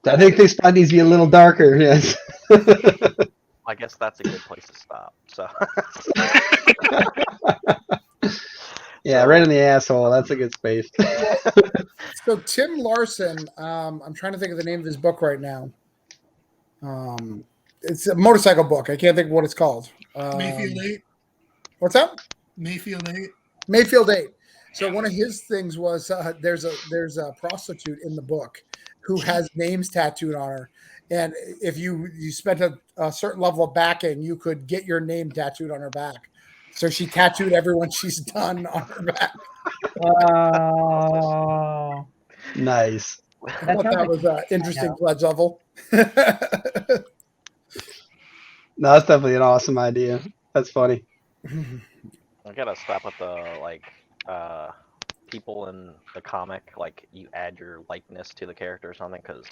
I think this spot needs to be a little darker. Yes. I guess that's a good place to stop. So. Yeah, right in the asshole. That's a good space. So Tim Larson, I'm trying to think of the name of his book right now. It's a motorcycle book. I can't think of what it's called. Mayfield 8. What's that? Mayfield 8. Mayfield 8. So one of his things was there's a prostitute in the book who has names tattooed on her, and if you spent a certain level of backing, you could get your name tattooed on her back. So she tattooed everyone she's done on her back. Oh, nice. I thought that was an interesting pledge level. No, that's definitely an awesome idea. That's funny. I gotta stop with the people in the comic, like you add your likeness to the character or something, because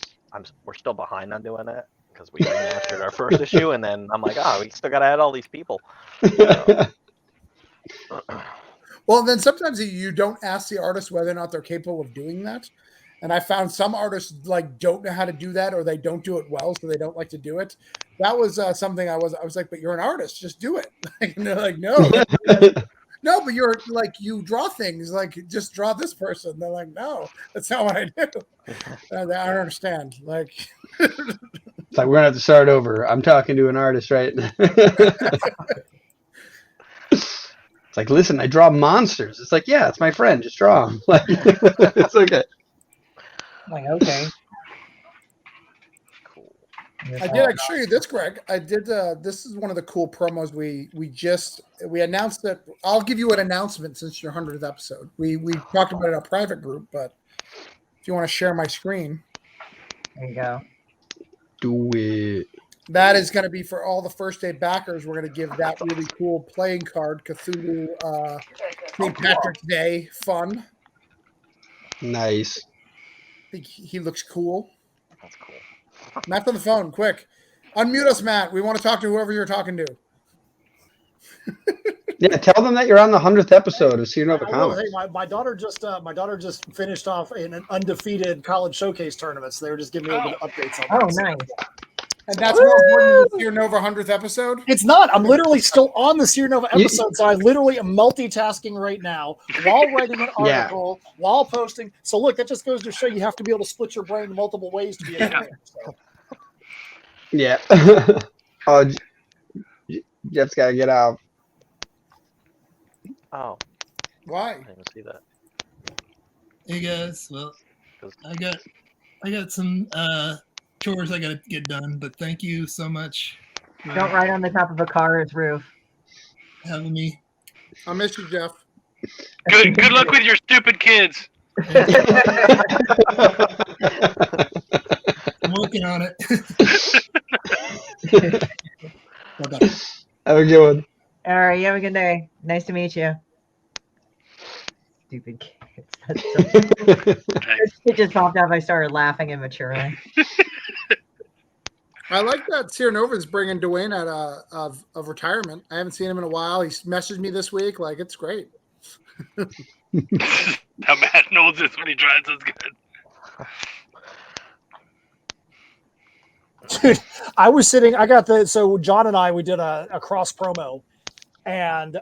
we're still behind on doing that because we remastered our first issue, and then I'm like, we still gotta add all these people. Well, then sometimes you don't ask the artist whether or not they're capable of doing that. And I found some artists like don't know how to do that, or they don't do it well, so they don't like to do it. That was something I was like, but you're an artist, just do it. And they're like, no, no, but you're like, you draw things, like just draw this person. They're like, no, that's not what I do. I don't understand. Like, it's like we're gonna have to start over. I'm talking to an artist, right? It's like, listen, I draw monsters. It's like, yeah, it's my friend. Just draw them. Like, it's okay. I'm like, okay. Cool. I can show you this, Greg. I did. This is one of the cool promos we announced that. I'll give you an announcement since your 100th episode. We talked about it in a private group, but if you want to share my screen, There you go. Do it. that is going to be for all the first day backers. We're going to give that really cool playing card, Cthulhu, St. Patrick's Day fun. Nice. I think he looks cool. That's cool. Matt's on the phone. Quick, unmute us, Matt. We want to talk to whoever you're talking to. Yeah, tell them that you're on the 100th episode of SeerNova I will. Comics. Hey, my daughter just finished off in an undefeated college showcase tournament, so they were just giving me a little bit of updates on Oh, that. nice. And that's more important than your Nova 100th episode. It's not. I'm literally still on the SeerNova episode, so I literally am multitasking right now while writing an article, while posting. So look, that just goes to show you have to be able to split your brain in multiple ways to be an editor. So. Yeah. Oh, Jeff's got to get out. Oh, Why? I didn't even see that. Hey guys, well, I got some chores I got to get done, but thank you so much for Don't ride on the top of a car's roof. having me. I miss you, Jeff. Good luck with your stupid kids. I'm working on it. Bye-bye. Have a good one. All right, you have a good day. Nice to meet you. Stupid kids. That's so it just popped up. I started laughing immaturely. I like that SeerNova's bringing Dwayne out of retirement. I haven't seen him in a while. He's messaged me this week. Like, it's great. How Matt knows this when he drives is good. Dude, so John and I, we did a cross promo, and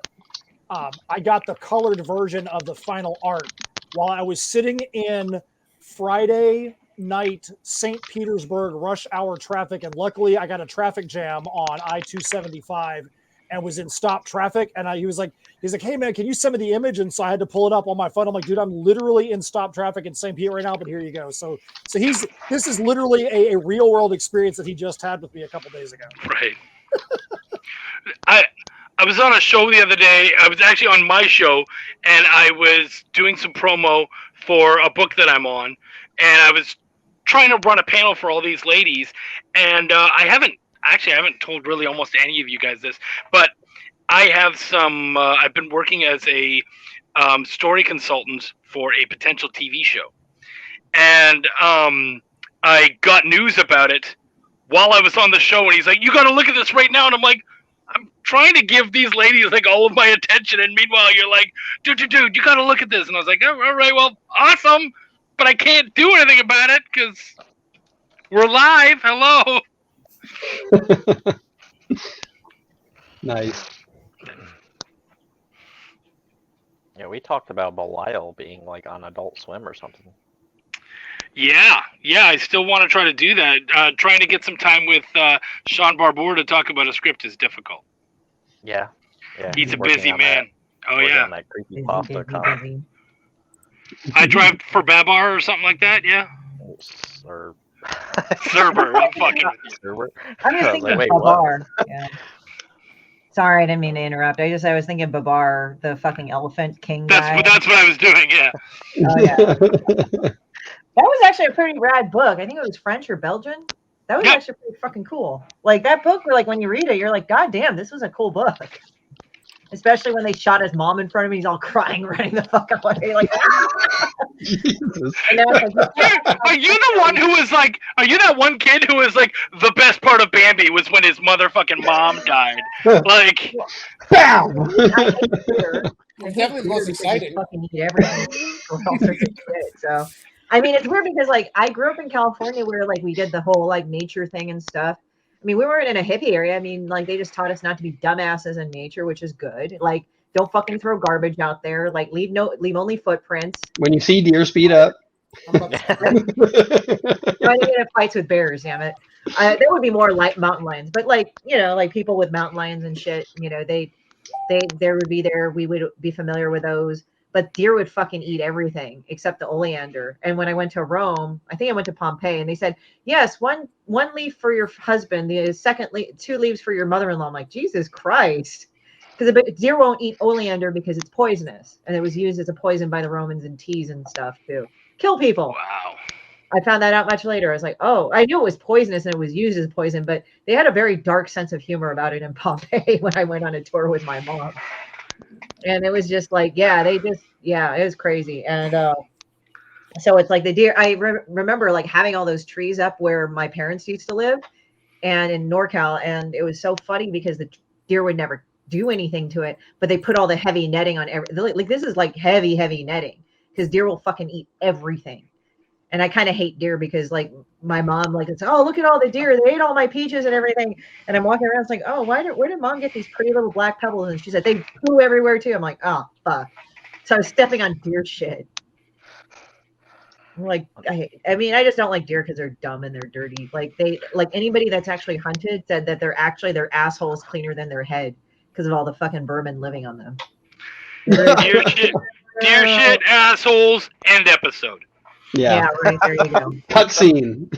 I got the colored version of the final art while I was sitting in Friday night St. Petersburg rush hour traffic, and luckily I got a traffic jam on I-275 and was in stop traffic, and he's like, hey man, can you send me the image? And so I had to pull it up on my phone. I'm like, dude, I'm literally in stop traffic in St. Pete right now, but here you go. So this is literally a real world experience that he just had with me a couple days ago. Right. I was on a show the other day. I was actually on my show, and I was doing some promo for a book that I'm on, and I was trying to run a panel for all these ladies, and I haven't told really almost any of you guys this, but I have some. I've been working as a story consultant for a potential TV show, and I got news about it while I was on the show, and he's like, "You got to look at this right now," and I'm like, I'm trying to give these ladies like all of my attention, and meanwhile you're like, dude, you got to look at this, and I was like, oh, all right, well, awesome, but I can't do anything about it because we're live. Hello. Nice. Yeah, we talked about Belial being like on Adult Swim or something. Yeah, I still want to try to do that. Trying to get some time with Sean Barbour to talk about a script is difficult. Yeah. He's a busy man. Oh yeah. On that creepypasta comic. I drive for Babar or something like that. Yeah. Or Server. I'm fucking with you. Server. I'm just thinking Babar. Yeah. Sorry, I didn't mean to interrupt. I was thinking Babar, the fucking elephant king guy. That's what I was doing. Yeah. Oh yeah. That was actually a pretty rad book. I think it was French or Belgian. That was actually pretty fucking cool. Like that book, like when you read it, you're like, God damn, this was a cool book. Especially when they shot his mom in front of me, he's all crying, running the fuck away, like. Jesus. And like, are you the one who was like? Are you that one kid who was like the best part of Bambi was when his motherfucking mom died? Like, bam. It's definitely the most exciting. Fucking eat everything. So I mean, it's weird because like I grew up in California where like we did the whole like nature thing and stuff. I mean, we weren't in a hippie area. I mean, like they just taught us not to be dumbasses in nature, which is good. Like, don't fucking throw garbage out there. Like, leave only footprints. When you see deer, speed up. Try to get in fights with bears, damn it. There would be more like mountain lions, but like like people with mountain lions and shit, there would be there. We would be familiar with those. But deer would fucking eat everything except the oleander. And when I went to Rome, I think I went to Pompeii, and they said, yes, one leaf for your husband, the second leaf, 2 leaves for your mother-in-law. I'm like, Jesus Christ. Because deer won't eat oleander because it's poisonous. And it was used as a poison by the Romans in teas and stuff to kill people. Wow. I found that out much later. I was like, oh, I knew it was poisonous and it was used as poison, but they had a very dark sense of humor about it in Pompeii when I went on a tour with my mom. And it was just like, it was crazy. And so it's like the deer, I remember like having all those trees up where my parents used to live and in NorCal. And it was so funny because the deer would never do anything to it, but they put all the heavy netting on like this is like heavy netting because deer will fucking eat everything. And I kind of hate deer because like my mom like it's, oh, look at all the deer, they ate all my peaches and everything. And I'm walking around, it's like, oh, where did mom get these pretty little black pebbles? And she said they flew everywhere too. I'm like, oh fuck. So I was stepping on deer shit. I'm like, I mean, I just don't like deer because they're dumb and they're dirty. Like anybody that's actually hunted said that their asshole is cleaner than their head because of all the fucking vermin living on them. Deer shit, assholes, end episode. Yeah, right, there you go. Cutscene.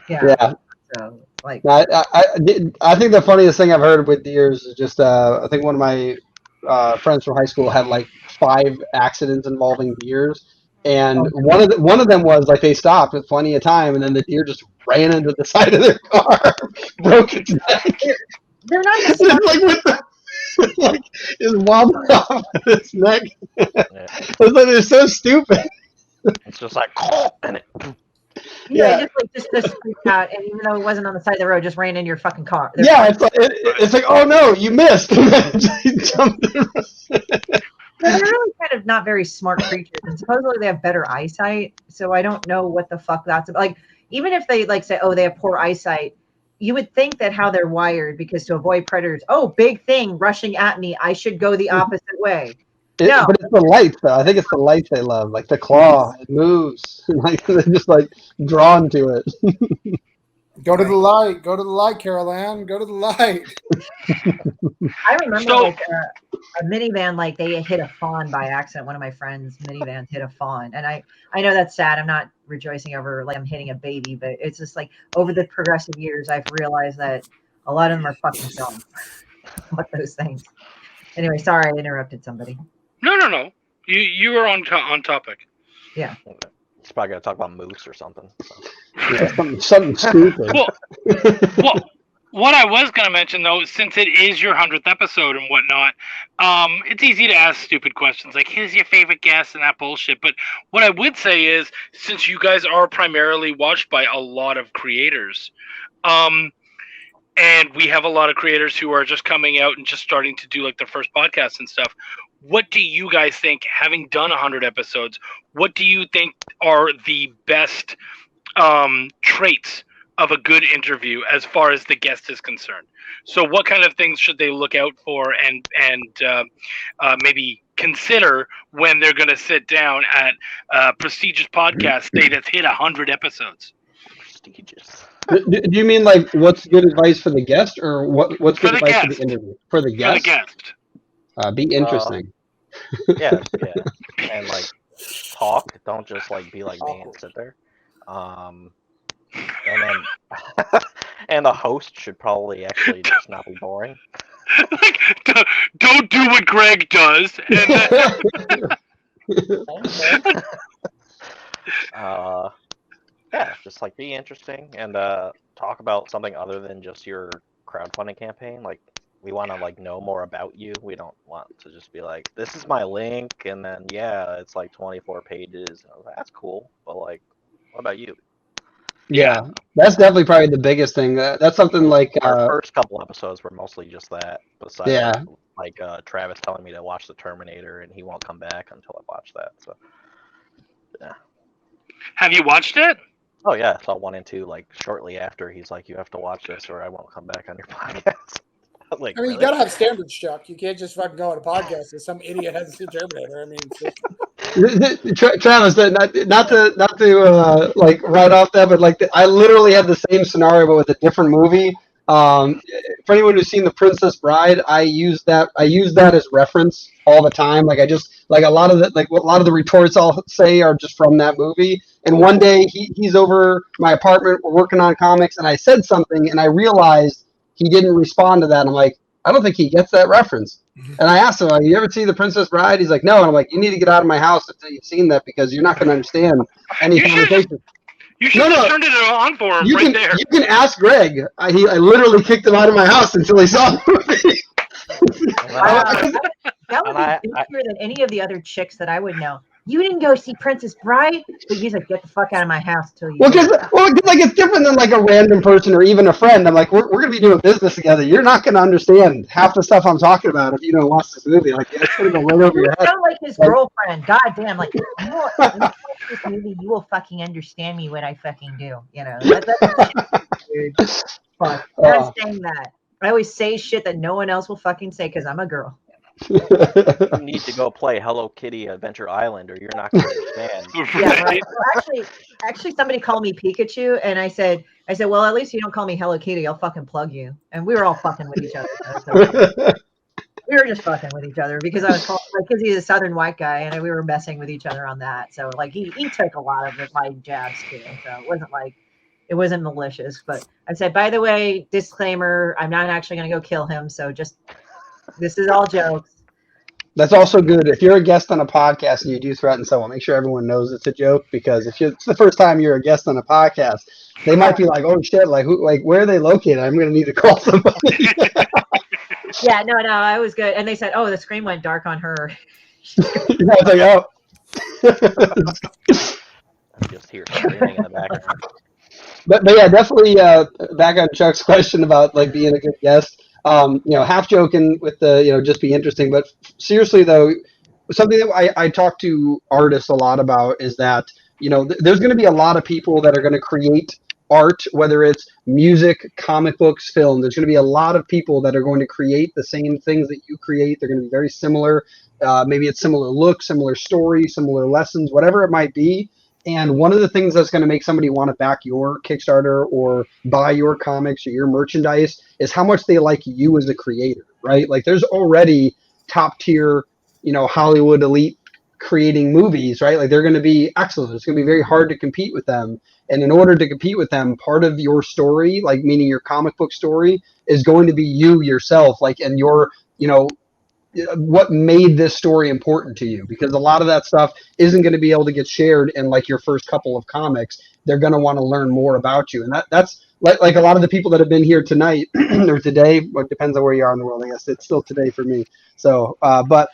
Yeah. So like, I think the funniest thing I've heard with deers is just I think one of my friends from high school had like 5 accidents involving deers, and one of them was like they stopped with plenty of time, and then the deer just ran into the side of their car, broke its neck. They're not just like with the. Like it's wobbling off of its neck. It's like they're so stupid. It's just like, and it. Yeah, just freaked out, and even though it wasn't on the side of the road, just ran into your fucking car. It's like, oh no, you missed. They're really kind of not very smart creatures, and supposedly they have better eyesight. So I don't know what the fuck that's about. Like, even if they like say, oh, they have poor eyesight, you would think that how they're wired, because to avoid predators, oh, big thing rushing at me, I should go the opposite way. No, but it's the lights though. I think it's the lights they love, like the claw. It moves, like they're just like drawn to it. Go to the light. Go to the light, Carol Ann. Go to the light. I remember like a minivan, like they hit a fawn by accident. One of my friends' minivans hit a fawn, and I know that's sad. I'm not rejoicing over like I'm hitting a baby, but it's just like over the progressive years, I've realized that a lot of them are fucking dumb. What those things. Anyway, sorry I interrupted somebody. No. You were on topic. Yeah. He's probably gonna talk about moose or something. So. Yeah, something stupid. Well, what I was gonna mention though, since it is your 100th episode and whatnot, it's easy to ask stupid questions like, "Who's your favorite guest?" and that bullshit. But what I would say is, since you guys are primarily watched by a lot of creators, and we have a lot of creators who are just coming out and just starting to do like their first podcast and stuff. What do you guys think, having done 100 episodes, what do you think are the best traits of a good interview as far as the guest is concerned? So what kind of things should they look out for and maybe consider when they're going to sit down at a prestigious podcast that's hit 100 episodes? Prestigious. Do you mean like what's good advice for the guest, or what's good advice for the interview? For the guest. For the guest. Be interesting. Yeah, and like talk. Don't just like be like me and sit there. And then and the host should probably actually just not be boring. Like, don't do what Greg does. Yeah, just like be interesting and talk about something other than just your crowdfunding campaign. Like, we want to like know more about you. We don't want to just be like, this is my link, and then it's like 24 pages. And I was like, that's cool, but like, what about you? Yeah, that's definitely probably the biggest thing. That's something like our first couple episodes were mostly just that. Besides, like Travis telling me to watch The Terminator, and he won't come back until I watch that. So Yeah. Have you watched it? Oh yeah, I saw 1 and 2 like shortly after. He's like, "You have to watch this, or I won't come back on your podcast." I'm like, I mean, really? you gotta have standards, Chuck. You can't just fucking go on a podcast and some idiot hasn't seen Terminator. I mean, it's just... Travis, not to like write off that, but like I literally had the same scenario but with a different movie. For anyone who's seen The Princess Bride, I use that as reference all the time. Like I just like a lot of the retorts I'll say are just from that movie. And one day he's over my apartment, we're working on comics, and I said something and I realized he didn't respond to that. And I'm like, I don't think he gets that reference. And I asked him, like, you ever see The Princess Bride? He's like, no. And I'm like, you need to get out of my house until you've seen that because you're not going to understand any conversation. You should have turned it on for him there. You can ask Greg. I literally kicked him out of my house until he saw the movie. That would be easier than any of the other chicks that I would know. You didn't go see Princess Bride, but he's like, get the fuck out of my house till you. Well, because like it's different than like a random person or even a friend. I'm like, we're gonna be doing business together. You're not gonna understand half the stuff I'm talking about if you don't watch this movie. Like, it's gonna go right over your head. You sound like his girlfriend. God damn, like you will, when you watch this movie, you will fucking understand me when I fucking do. You know, that's dude. Fuck. I'm not saying that. I always say shit that no one else will fucking say because I'm a girl. You need to go play Hello Kitty Adventure Island, or you're not going to understand. Yeah, right. Well, actually, somebody called me Pikachu, and I said, well, at least you don't call me Hello Kitty. I'll fucking plug you. And we were all fucking with each other. So we were just fucking with each other because I was called, like, because he's a Southern white guy, and we were messing with each other on that. So like he took a lot of my jabs too. So it wasn't malicious. But I said, by the way, disclaimer, I'm not actually going to go kill him. So just. This is all jokes. That's also good. If you're a guest on a podcast and you do threaten someone, make sure everyone knows it's a joke, because if it's the first time you're a guest on a podcast, they might be like, "Oh shit! Like where are they located? I'm going to need to call somebody." Yeah, no, I was good. And they said, "Oh, the screen went dark on her." I was like, "Oh." I just hear screaming in the background. But yeah, definitely back on Chuck's question about like being a good guest. Half joking with the, just be interesting. But seriously, though, something that I talk to artists a lot about is that, there's going to be a lot of people that are going to create art, whether it's music, comic books, film. There's going to be a lot of people that are going to create the same things that you create. They're going to be very similar. Maybe it's similar look, similar story, similar lessons, whatever it might be. And one of the things that's going to make somebody want to back your Kickstarter or buy your comics or your merchandise is how much they like you as a creator, right? Like there's already top tier, Hollywood elite creating movies, right? Like they're going to be excellent. It's going to be very hard to compete with them. And in order to compete with them, part of your story, like meaning your comic book story, is going to be you yourself, like, and your, what made this story important to you, because a lot of that stuff isn't going to be able to get shared in like your first couple of comics. They're going to want to learn more about you. And that's like a lot of the people that have been here tonight or today, well, it depends on where you are in the world. I guess it's still today for me. So, but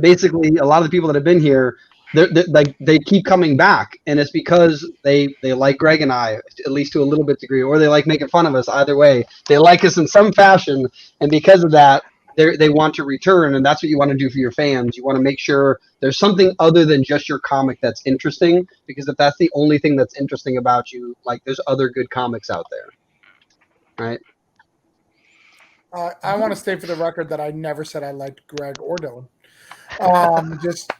basically a lot of the people that have been here, they keep coming back, and it's because they like Greg and I, at least to a little bit degree, or they like making fun of us. Either way, they like us in some fashion. And because of that, they want to return, and that's what you want to do for your fans. You want to make sure there's something other than just your comic that's interesting, because if that's the only thing that's interesting about you, like there's other good comics out there, right? I want to state for the record that I never said I liked Greg or Dylan. Just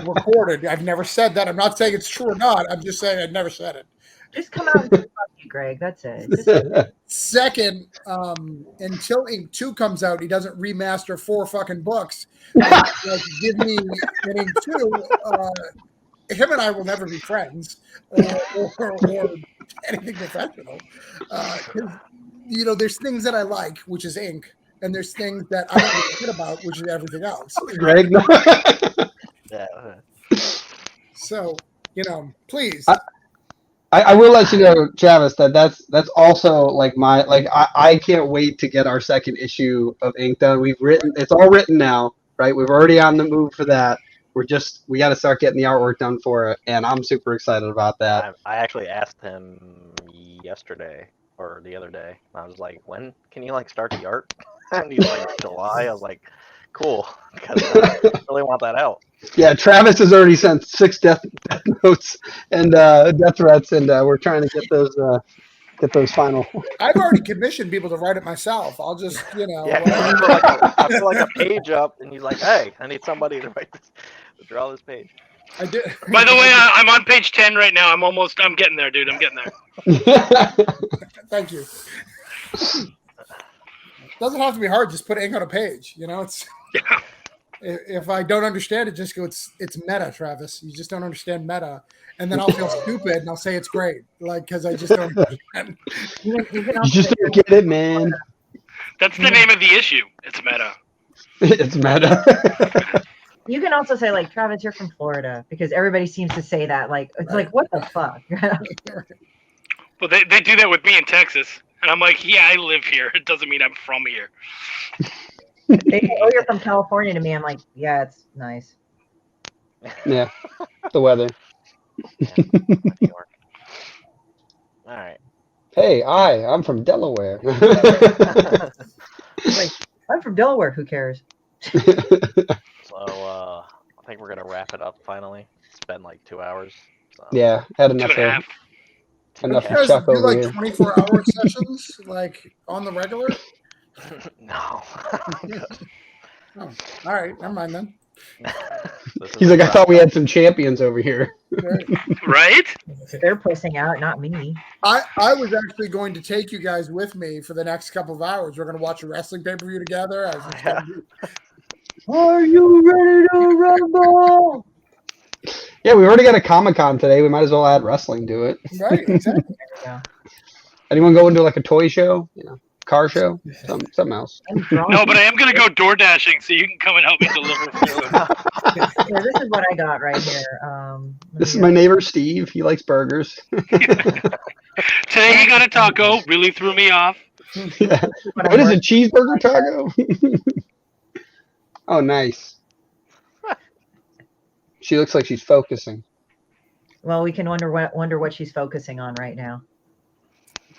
recorded. I've never said that. I'm not saying it's true or not. I'm just saying I've never said it. Just come out and fuck you, Greg. That's it. Second, until Ink 2 comes out, he doesn't remaster 4 fucking books. Like, give me an Ink 2. Him and I will never be friends or anything professional. There's things that I like, which is Ink, and there's things that I don't give a shit about, which is everything else. Greg. Yeah. So, please. I will let you know, Travis, that's also like I can't wait to get our second issue of Ink done. It's all written now, right? We're already on the move for that. We got to start getting the artwork done for it, and I'm super excited about that. I actually asked him yesterday or the other day. I was like, when can you start the art? And he's like, July. I was like, Cool. Because I really want that out. Yeah, Travis has already sent 6 death notes and death threats, and we're trying to get those final. I've already commissioned people to write it myself. I'll just, Yeah, I put like a page up, and he's like, "Hey, I need somebody to write this, to draw this page." I did. By the way, I'm on page 10 right now. I'm getting there, dude. I'm getting there. Thank you. Doesn't have to be hard. Just put ink on a page. It's. Yeah. If I don't understand it, just go. It's meta, Travis. You just don't understand meta, and then I'll feel stupid and I'll say it's great, because I just don't understand. You just don't get it, man. That's the name of the issue. It's meta. It's meta. You can also say, like, Travis, you're from Florida, because everybody seems to say that. Like, it's like, what the fuck? Well, they do that with me in Texas, and I'm like, yeah, I live here. It doesn't mean I'm from here. They say, oh, you're from California to me. I'm like, yeah, it's nice. Yeah, the weather. Yeah, all right. Hey, I'm from Delaware. Like, I'm from Delaware. Who cares? So I think we're gonna wrap it up finally. It's been like 2 hours. So. Yeah, had enough of You guys Chuck do over like here. 24-hour sessions, like on the regular? No. Oh, all right, never mind then. He's like, I thought we had some champions over here. Right? They're pussing out, not me. I was actually going to take you guys with me for the next couple of hours. We're going to watch a wrestling pay-per-view together. Are you ready to rumble? Yeah, we already got a Comic-Con today. We might as well add wrestling to it. Right, exactly. Anyone go into like a toy show? Car show? Something else. No, but I am going to go door dashing, so you can come and help me deliver food. Yeah, this is what I got right here. This is my neighbor Steve. He likes burgers. Today he got a taco. Really threw me off. Yeah. What is a cheeseburger taco? Oh, nice. She looks like she's focusing. Well, we can wonder what she's focusing on right now.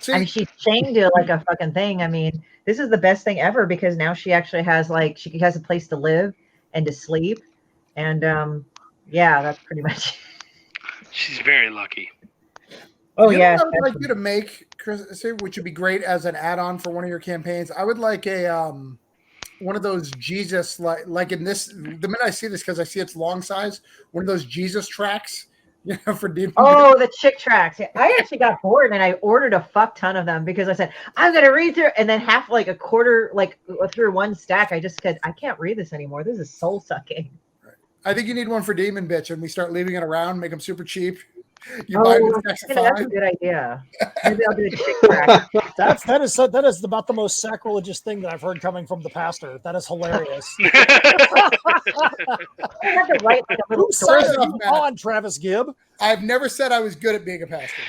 I mean, she's chained to like a fucking thing. I mean, this is the best thing ever, because now she actually has she has a place to live and to sleep, and yeah, that's pretty much. She's very lucky. Oh yeah, I would like you to make, Chris, which would be great as an add-on for one of your campaigns. I would like a one of those Jesus like in this. The minute I see this, because I see it's long size, one of those Jesus tracks. For Demon. Oh, the chick tracks. I actually got bored and I ordered a fuck ton of them, because I said, I'm going to read through, and then a quarter, through one stack, I just said, I can't read this anymore. This is soul sucking. I think you need one for Demon Bitch, and we start leaving it around, make them super cheap. You buy them that's a good idea. Maybe I'll do a chick track. That is about the most sacrilegious thing that I've heard coming from the pastor. That is hilarious. I have to write like a little Who story. says you on, Travis Gibb? I've never said I was good at being a pastor.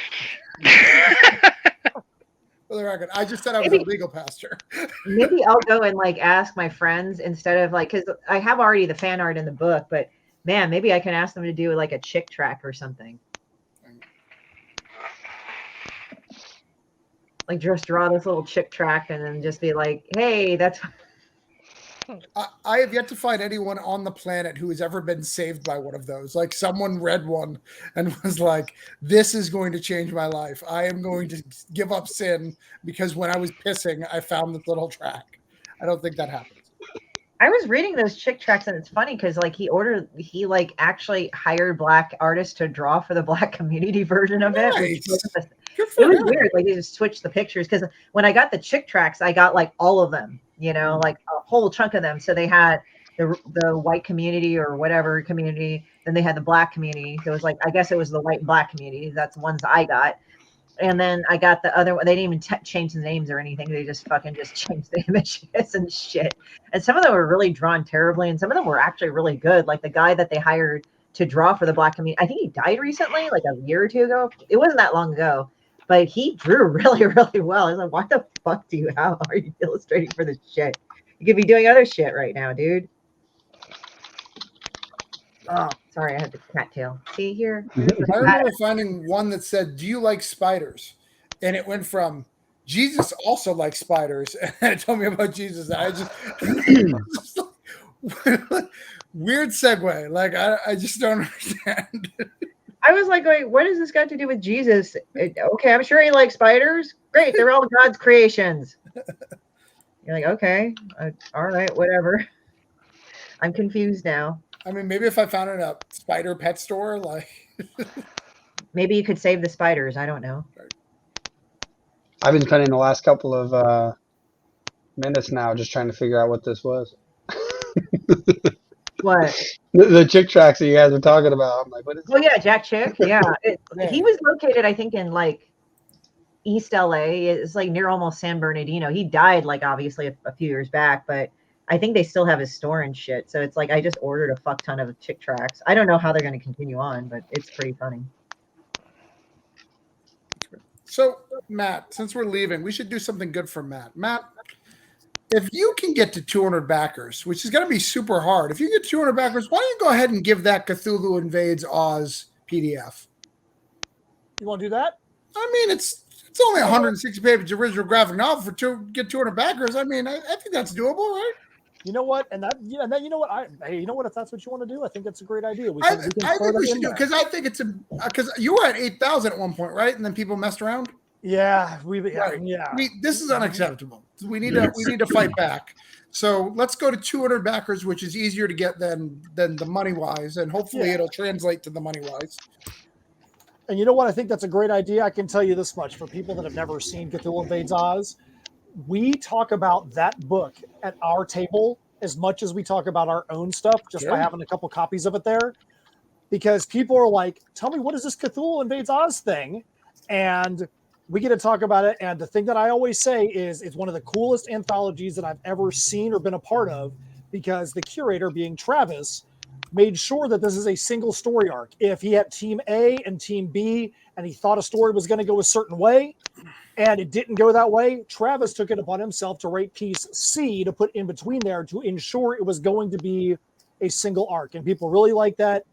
For the record, I just said I was a legal pastor. Maybe I'll go and ask my friends instead of because I have already the fan art in the book, but man, maybe I can ask them to do a chick track or something. Just draw this little chick track and then just be like, hey, that's. I have yet to find anyone on the planet who has ever been saved by one of those. Someone read one and was like, this is going to change my life. I am going to give up sin because when I was pissing, I found this little track. I don't think that happens. I was reading those chick tracks, and it's funny because he actually hired Black artists to draw for the Black community version of it. Nice. It was weird. They just switched the pictures, because when I got the chick tracks, I got all of them, a whole chunk of them. So they had the white community or whatever community, then they had the Black community. So it was I guess it was the white and Black community. That's the ones I got. And then I got the other one. They didn't even change the names or anything. They just changed the images and shit. And some of them were really drawn terribly, and some of them were actually really good. Like the guy that they hired to draw for the Black community, I think he died recently, a year or two ago. It wasn't that long ago, but he drew really, really well. I was like, why the fuck are you illustrating for this shit? You could be doing other shit right now, dude. Oh, sorry, I had the cattail. See here? I remember finding one that said, do you like spiders? And it went from, Jesus also likes spiders. And it told me about Jesus. I just Weird segue. Like I just don't understand. I was like, wait, what has this got to do with Jesus? Okay, I'm sure he likes spiders. Great, they're all God's creations. You're like, okay, all right, whatever. I'm confused now. I mean, maybe if I found it at a spider pet store, like maybe you could save the spiders. I don't know. I've been spending the last couple of minutes now just trying to figure out what this was. What? The chick tracks that you guys were talking about. I'm like, what is Oh yeah, Jack Chick. Yeah, he was located, I think, in like East LA. It's like near almost San Bernardino. He died like obviously a few years back, but I think they still have his store and shit. So it's like I just ordered a fuck ton of chick tracks. I don't know how they're going to continue on, but it's pretty funny. So, Matt, since we're leaving, we should do something good for Matt. Matt, if you can get to 200 backers, which is going to be super hard, if you get 200 backers, why don't you go ahead and give that Cthulhu Invades Oz PDF? You want to do that? I mean, it's only 160 pages original graphic novel get 200 backers. I mean, I think that's doable, right? You know what? And you know what? You know what? If that's what you want to do, I think it's a great idea. I think we should do it because I think it's because you were at 8,000 at one point, right? And then people messed around. Yeah, this is unacceptable. We need to fight back. So let's go to 200 backers, which is easier to get than the money wise, and hopefully it'll translate to the money wise. And you know what? I think that's a great idea. I can tell you this much for people that have never seen Cthulhu Invades Oz. We talk about that book at our table as much as we talk about our own stuff, just by having a couple copies of it there. Because people are like, tell me, what is this Cthulhu Invades Oz thing? And we get to talk about it. And the thing that I always say is it's one of the coolest anthologies that I've ever seen or been a part of, because the curator, being Travis, made sure that this is a single story arc. If he had team A and team B and he thought a story was going to go a certain way and it didn't go that way, Travis took it upon himself to write piece C to put in between there to ensure it was going to be a single arc. And people really like that.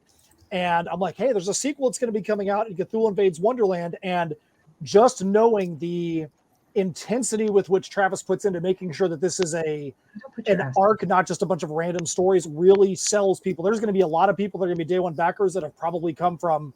And I'm like, hey, there's a sequel that's going to be coming out in Cthulhu Invades Wonderland. And just knowing the intensity with which Travis puts into making sure that this is an arc, not just a bunch of random stories, really sells people. There's going to be a lot of people that are going to be day one backers that have probably come from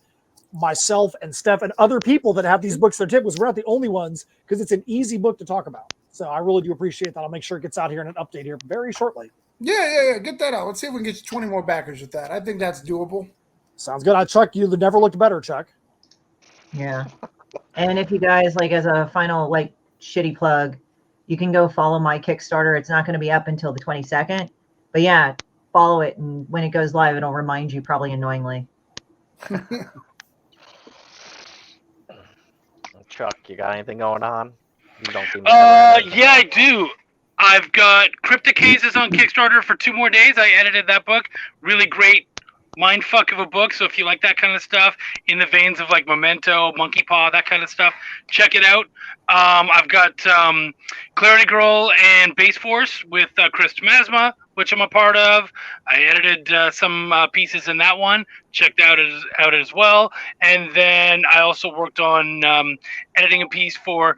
myself and Steph and other people that have these books. Their tip was we're not the only ones, because it's an easy book to talk about. So I really do appreciate that. I'll make sure it gets out here in an update here very shortly. Yeah. Get that out. Let's see if we can get you 20 more backers with that. I think that's doable. Sounds good. Chuck, you never looked better, Chuck. Yeah. And if you guys, like, as a final, like, shitty plug, you can go follow my Kickstarter. It's not going to be up until the 22nd. But yeah, follow it. And when it goes live, it'll remind you, probably annoyingly. Chuck, you got anything going on? You don't seem yeah, I do. I've got Cryptic Hazes on Kickstarter for 2 more days. I edited that book. Really great mindfuck of a book. So if you like that kind of stuff, in the veins of like Memento, Monkey Paw, that kind of stuff, check it out. I've got Clarity Girl and Base Force with Chris Masma, which I'm a part of. I edited some pieces in that one. Checked out as well. And then I also worked on editing a piece for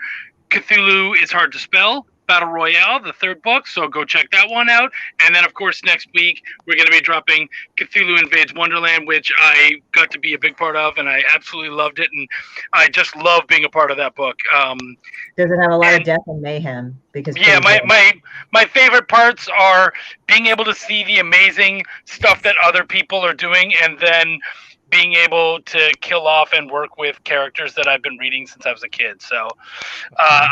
Cthulhu is Hard to Spell, Battle Royale, the 3rd book. So go check that one out. And then, of course, next week, we're going to be dropping Cthulhu Invades Wonderland, which I got to be a big part of, and I absolutely loved it. And I just love being a part of that book. Does it have a lot of death and mayhem? Because yeah, my favorite parts are being able to see the amazing stuff that other people are doing, and then being able to kill off and work with characters that I've been reading since I was a kid. So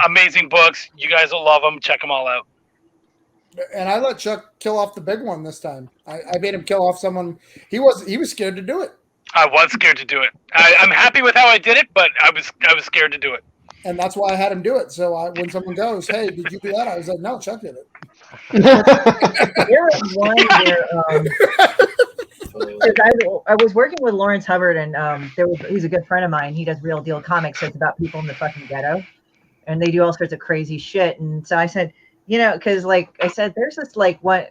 amazing books. You guys will love them. Check them all out. And I let Chuck kill off the big one this time. I made him kill off someone. He was scared to do it. I was scared to do it. I'm happy with how I did it, but I was scared to do it. And that's why I had him do it. So when someone goes, hey, did you do that? I was like, no, Chuck did it. There was one where I was working with Lawrence Hubbard, and he's a good friend of mine. He does Real Deal Comics, so it's about people in the fucking ghetto, and they do all sorts of crazy shit. And so I said, because like I said, there's this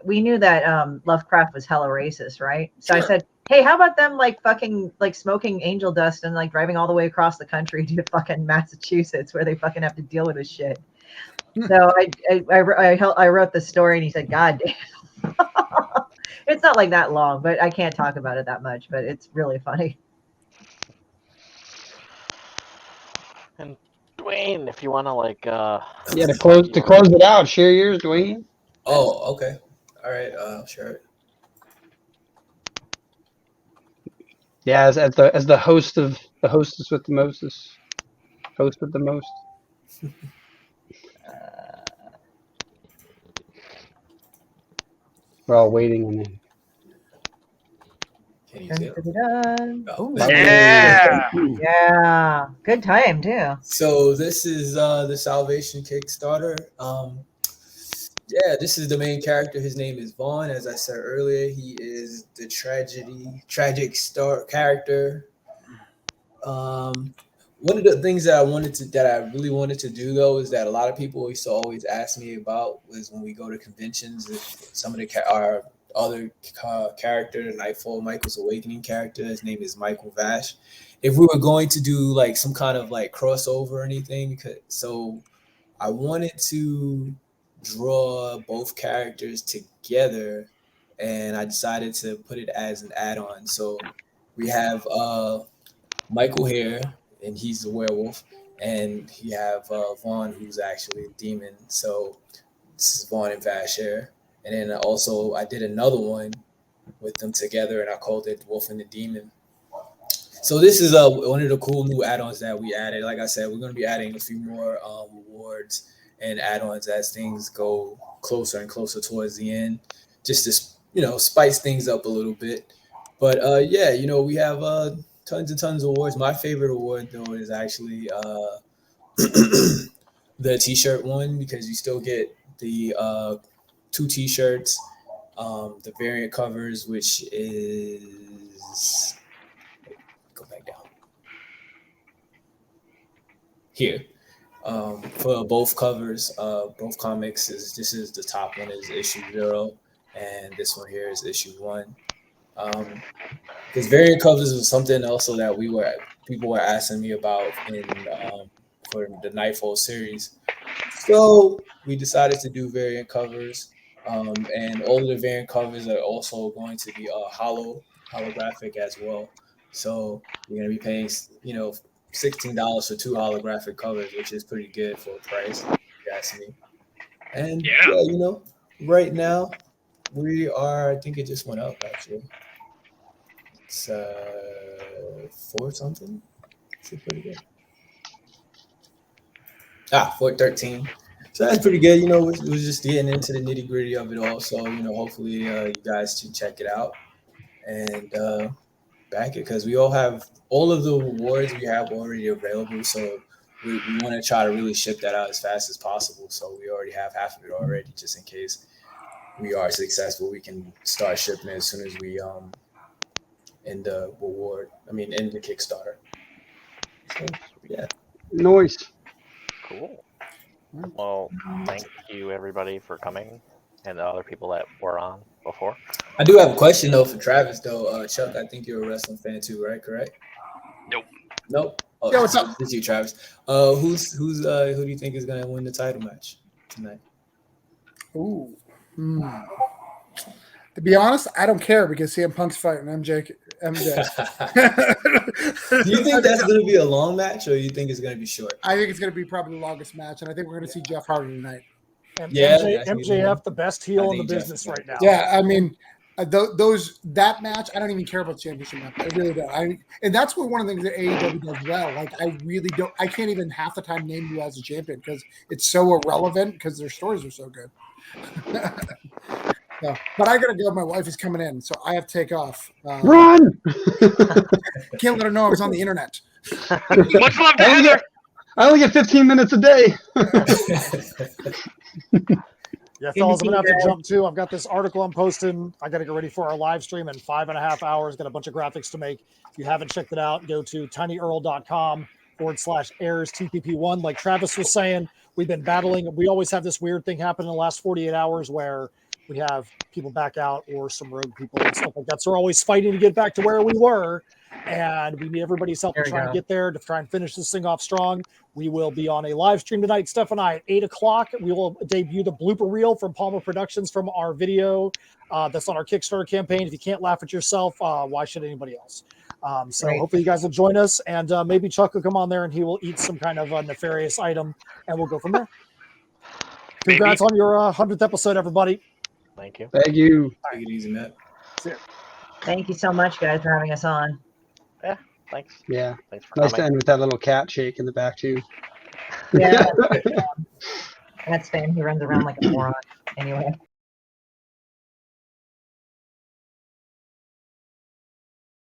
we knew that Lovecraft was hella racist, right? So sure. I said, hey, how about them fucking smoking angel dust and driving all the way across the country to fucking Massachusetts, where they fucking have to deal with this shit. So I wrote the story, and he said, God damn. It's not like that long, but I can't talk about it that much. But it's really funny. And Dwayne, if you want to like, Yeah, to close it out, share yours, Dwayne. Oh, okay. All right. Sure. Yeah, as the host of the hostess with the mostest, host with the most. We're all waiting on him. Can you see it? Oh. Yeah. Yeah. Good time too. So this is the Salvation Kickstarter. Yeah, this is the main character. His name is Vaughn. As I said earlier, he is the tragic star character. One of the things that I really wanted to do though is that a lot of people used to always ask me about was when we go to conventions, if some of our other character, the Nightfall Michael's Awakening character, his name is Michael Vash. If we were going to do like some kind of like crossover or anything, so I wanted to draw both characters together, and I decided to put it as an add-on. So we have Michael here, and he's a werewolf, and you have Vaughn, who's actually a demon. So this is Vaughn and Vash here. And then also I did another one with them together, and I called it Wolf and the Demon. So this is one of the cool new add-ons that we added. Like I said, we're going to be adding a few more rewards and add-ons as things go closer and closer towards the end, just to spice things up a little bit. But yeah, we have tons and tons of awards. My favorite award though is actually the t-shirt one, because you still get the 2 t-shirts, the variant covers, which is go back down here. For both covers, both comics, this is the top one is issue 0, and this one here is issue 1. Because variant covers was something also that people were asking me about for the Nightfall series. So we decided to do variant covers, and all of the variant covers are also going to be holographic as well. So you're going to be paying, $16 for 2 holographic covers, which is pretty good for a price, if you ask me. And yeah, right now we are, I think it just went up actually. It's 4 something. It's pretty good. 413. So that's pretty good. We're just getting into the nitty gritty of it all. So, hopefully you guys should check it out and back it, because we all have all of the awards we have already available. So we want to try to really ship that out as fast as possible. So we already have half of it already, just in case we are successful. We can start shipping it as soon as we end the Kickstarter. So yeah. Noise. Cool. Well, thank you everybody for coming, and the other people that were on before. I do have a question though for Travis though. Chuck, I think you're a wrestling fan too, right? Correct? Nope. Oh, yeah, what's up? It's you, Travis. Who do you think is gonna win the title match tonight? Ooh. To be honest, I don't care, because CM Punk's fighting MJ. Do you think that's going to be a long match, or you think it's going to be short? I think it's going to be probably the longest match, and I think we're going to see Jeff Hardy tonight. And MJF, the best heel in the business right now. Yeah, I mean, that match, I don't even care about the championship match. I really don't. And that's one of the things that AEW does well. Like, I can't even half the time name you as a champion, because it's so irrelevant, because their stories are so good. No, but I gotta go. My wife is coming in, so I have to take off. Run! Can't let her know I was on the internet. Much love to Heather. I only get 15 minutes a day. Yeah, fellas, I'm gonna have to jump too. I've got this article I'm posting. I gotta get ready for our live stream in 5.5 hours. Got a bunch of graphics to make. If you haven't checked it out, go to tinyurl.com/airs TPP1. Like Travis was saying, we've been battling. We always have this weird thing happen in the last 48 hours where we have people back out or some rogue people and stuff like that. So we're always fighting to get back to where we were. And we need everybody's help to try and get there, to try and finish this thing off strong. We will be on a live stream tonight, Steph and I, at 8 o'clock. We will debut the blooper reel from Palmer Productions from our video that's on our Kickstarter campaign. If you can't laugh at yourself, why should anybody else? So hopefully you guys will join us, and maybe Chuck will come on there and he will eat some kind of nefarious item, and we'll go from there. Congrats on your 100th episode, everybody. Thank you. Thank you. Take it easy, Matt. Thank you so much, guys, for having us on. Yeah, thanks. Yeah. Thanks for Nice to coming. end with that little cat shake in the back, too. Yeah. That's Stan. He runs around like a moron. Anyway.